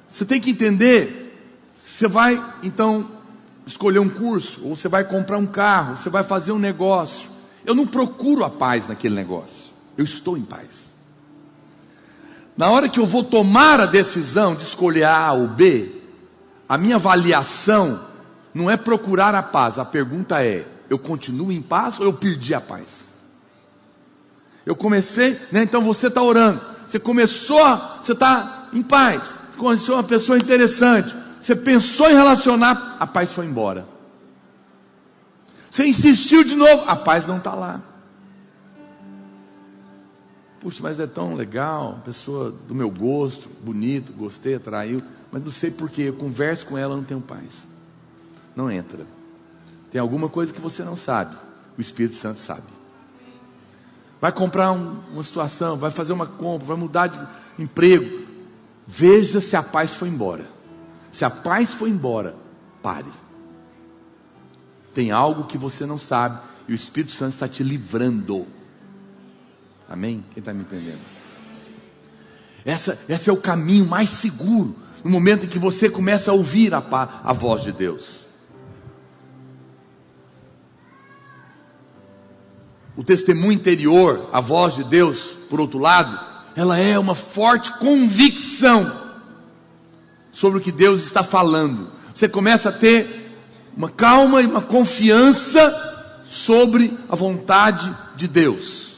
Você tem que entender. Você vai, então, escolher um curso, ou você vai comprar um carro, você vai fazer um negócio. Eu não procuro a paz naquele negócio. Eu estou em paz. Na hora que eu vou tomar a decisão de escolher A ou B, a minha avaliação não é procurar a paz. A pergunta é, eu continuo em paz ou eu perdi a paz? Eu comecei, então você está orando, você está em paz, você conheceu uma pessoa interessante, você pensou em relacionar, a paz foi embora. Você insistiu de novo, a paz não está lá. Puxa, mas é tão legal, pessoa do meu gosto, bonito, gostei, atraiu, mas não sei porquê, eu converso com ela, não tenho paz. Não entra. Tem alguma coisa que você não sabe, o Espírito Santo sabe. Vai comprar uma situação, vai fazer uma compra, vai mudar de emprego. Veja se a paz foi embora. Se a paz foi embora, pare. Tem algo que você não sabe e o Espírito Santo está te livrando. Amém? Quem está me entendendo? Esse é o caminho mais seguro, no momento em que você começa a ouvir a voz de Deus. O testemunho interior, a voz de Deus, por outro lado, ela é uma forte convicção sobre o que Deus está falando. Você começa a ter uma calma e uma confiança sobre a vontade de Deus.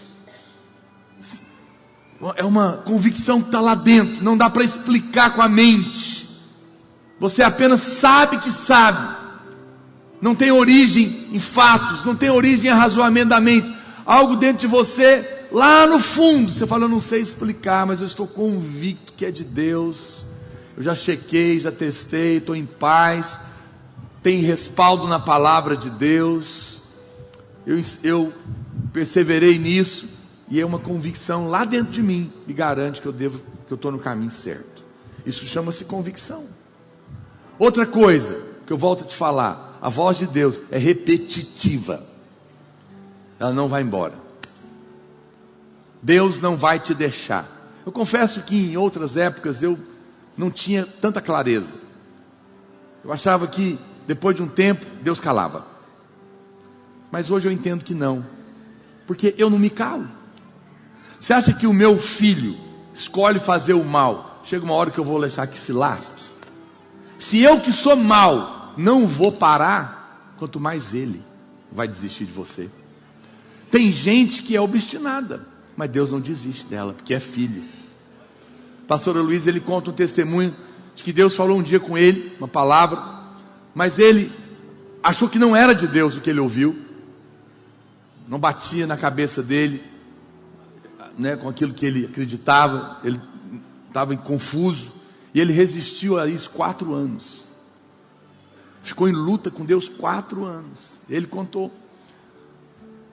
É uma convicção que está lá dentro, não dá para explicar com a mente. Você apenas sabe que sabe. Não tem origem em fatos, não tem origem em razoamento da mente. Algo dentro de você, lá no fundo, você fala: eu não sei explicar, mas eu estou convicto que é de Deus. Eu já chequei, já testei, estou em paz. Tem respaldo na palavra de Deus. Eu perseverei nisso. E é uma convicção lá dentro de mim, me garante que eu estou no caminho certo. Isso chama-se convicção. Outra coisa que eu volto a te falar: a voz de Deus é repetitiva, ela não vai embora. Deus não vai te deixar. Eu confesso que em outras épocas eu não tinha tanta clareza. Eu achava que depois de um tempo Deus calava, mas hoje eu entendo que não, porque eu não me calo. Você acha que o meu filho escolhe fazer o mal? Chega uma hora que eu vou deixar que se lasque. Se eu que sou mal não vou parar, quanto mais ele vai desistir de você. Tem gente que é obstinada, mas Deus não desiste dela, porque é filho. Pastor Luiz, ele conta um testemunho de que Deus falou um dia com ele, uma palavra, mas ele achou que não era de Deus o que ele ouviu. Não batia na cabeça dele, né, com aquilo que ele acreditava. Ele estava confuso, e ele resistiu a isso 4 anos, ficou em luta com Deus 4 anos. Ele contou,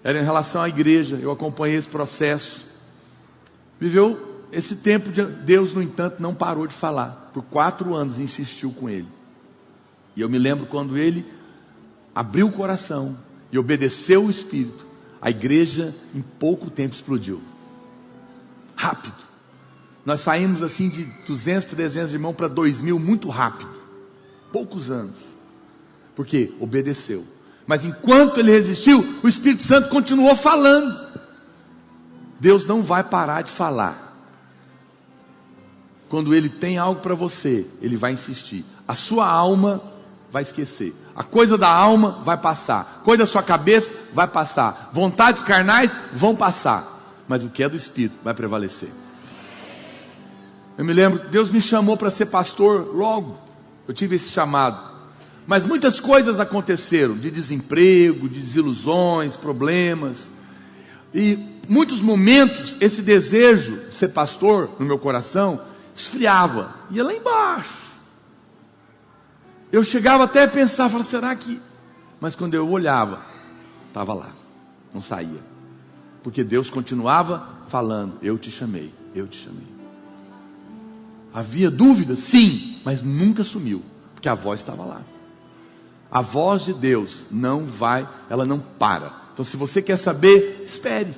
era em relação à igreja. Eu acompanhei esse processo, viveu esse tempo. Deus, no entanto, não parou de falar, por 4 anos insistiu com ele. E eu me lembro quando ele abriu o coração e obedeceu o Espírito, a igreja em pouco tempo explodiu. Rápido. Nós saímos assim de 200, 300 irmãos para 2.000 muito rápido. Poucos anos. Porque obedeceu. Mas enquanto ele resistiu, o Espírito Santo continuou falando. Deus não vai parar de falar. Quando ele tem algo para você, ele vai insistir. A sua alma vai esquecer. A coisa da alma vai passar. A coisa da sua cabeça vai passar. Vontades carnais vão passar. Mas o que é do Espírito vai prevalecer. Eu me lembro, Deus me chamou para ser pastor logo. Eu tive esse chamado. Mas muitas coisas aconteceram, de desemprego, de desilusões, problemas. E muitos momentos esse desejo de ser pastor no meu coração esfriava, ia lá embaixo. Eu chegava até a pensar, falava: será que... Mas quando eu olhava, estava lá, não saía. Porque Deus continuava falando: eu te chamei, eu te chamei. Havia dúvida? Sim, mas nunca sumiu, porque a voz estava lá. A voz de Deus não vai, ela não para. Então, se você quer saber, espere,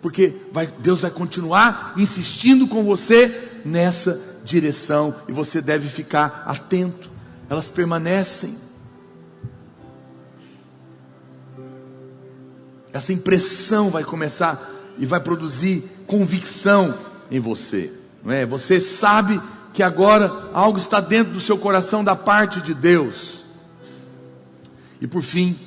porque Deus vai continuar insistindo com você nessa direção, e você deve ficar atento. Elas permanecem. Essa impressão vai começar e vai produzir convicção em você, não é? Você sabe que agora algo está dentro do seu coração da parte de Deus. E por fim,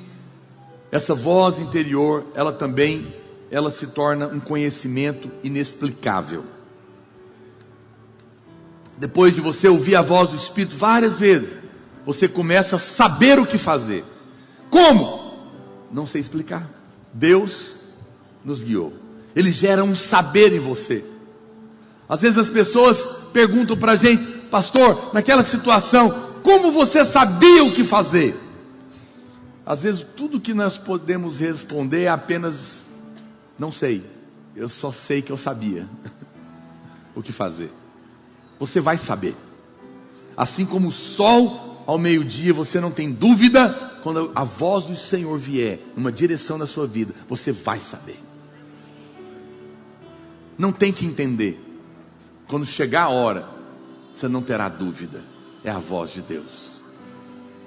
essa voz interior, ela se torna um conhecimento inexplicável. Depois de você ouvir a voz do Espírito várias vezes, você começa a saber o que fazer. Como? Não sei explicar. Deus nos guiou. Ele gera um saber em você. Às vezes as pessoas perguntam para a gente: pastor, naquela situação, como você sabia o que fazer? Às vezes tudo que nós podemos responder é apenas: não sei, eu só sei que eu sabia o que fazer. Você vai saber. Assim como o sol ao meio-dia, você não tem dúvida. Quando a voz do Senhor vier numa direção da sua vida, você vai saber. Não tente entender. Quando chegar a hora, você não terá dúvida. É a voz de Deus.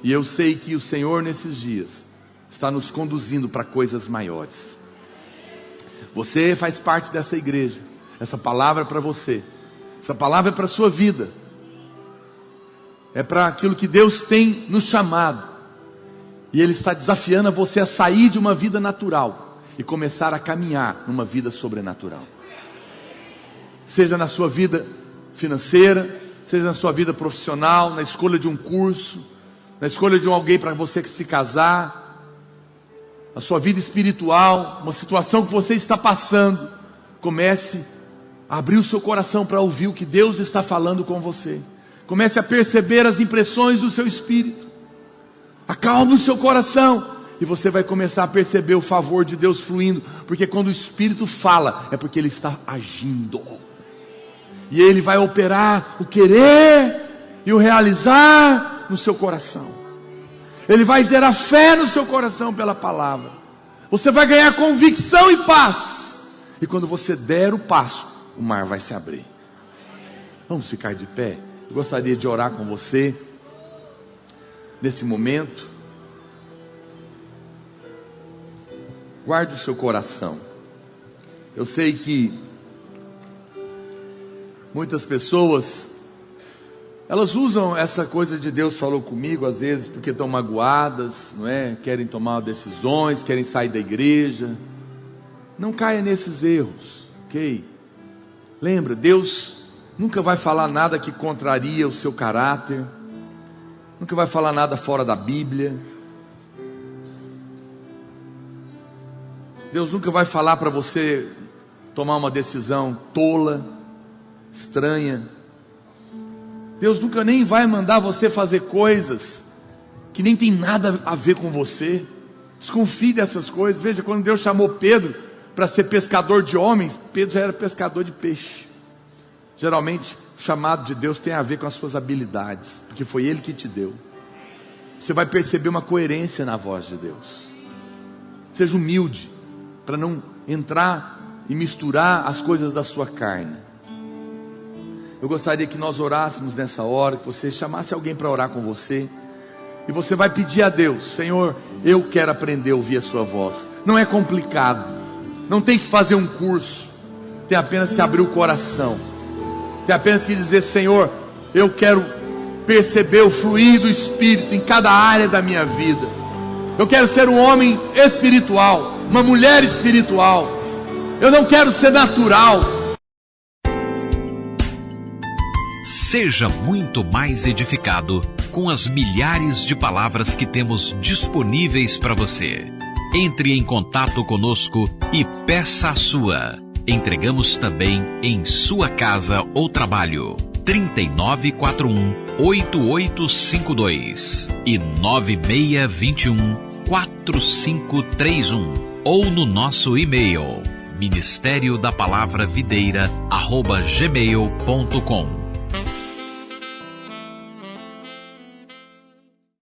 E eu sei que o Senhor nesses dias está nos conduzindo para coisas maiores. Você faz parte dessa igreja. Essa palavra é para você. Essa palavra é para a sua vida. É para aquilo que Deus tem nos chamado. E Ele está desafiando a você a sair de uma vida natural e começar a caminhar numa vida sobrenatural. seja na sua vida financeira, seja na sua vida profissional, na escolha de um curso, na escolha de alguém para você se casar, a sua vida espiritual, uma situação que você está passando. Comece a abrir o seu coração para ouvir o que Deus está falando com você. Comece a perceber as impressões do seu espírito. Acalme o seu coração e você vai começar a perceber o favor de Deus fluindo, porque quando o Espírito fala, é porque Ele está agindo, e Ele vai operar o querer e o realizar no seu coração. Ele vai gerar fé no seu coração pela palavra. Você vai ganhar convicção e paz, e quando você der o passo, o mar vai se abrir. Vamos ficar de pé? Eu gostaria de orar com você nesse momento. Guarde o seu coração. Eu sei que muitas pessoas, elas usam essa coisa de Deus falou comigo, às vezes porque estão magoadas, não é? Querem tomar decisões, querem sair da igreja. Não caia nesses erros, ok? Lembra, Deus nunca vai falar nada que contraria o seu caráter, nunca vai falar nada fora da Bíblia. Deus nunca vai falar para você tomar uma decisão tola, estranha. Deus nunca nem vai mandar você fazer coisas que nem tem nada a ver com você. Desconfie dessas coisas. Veja, quando Deus chamou Pedro para ser pescador de homens, Pedro já era pescador de peixe. Geralmente, o chamado de Deus tem a ver com as suas habilidades, porque foi Ele que te deu. Você vai perceber uma coerência na voz de Deus. Seja humilde, para não entrar e misturar as coisas da sua carne. Eu gostaria que nós orássemos nessa hora, que você chamasse alguém para orar com você, e você vai pedir a Deus: Senhor, eu quero aprender a ouvir a sua voz. Não é complicado, não tem que fazer um curso, tem apenas que abrir o coração, tem apenas que dizer: Senhor, eu quero perceber o fluir do Espírito em cada área da minha vida. Eu quero ser um homem espiritual, uma mulher espiritual. Eu não quero ser natural. Seja muito mais edificado com as milhares de palavras que temos disponíveis para você. Entre em contato conosco e peça a sua. Entregamos também em sua casa ou trabalho. 3941-8852 e 9621-4531 ou no nosso e-mail ministériodapalavravideira@gmail.com.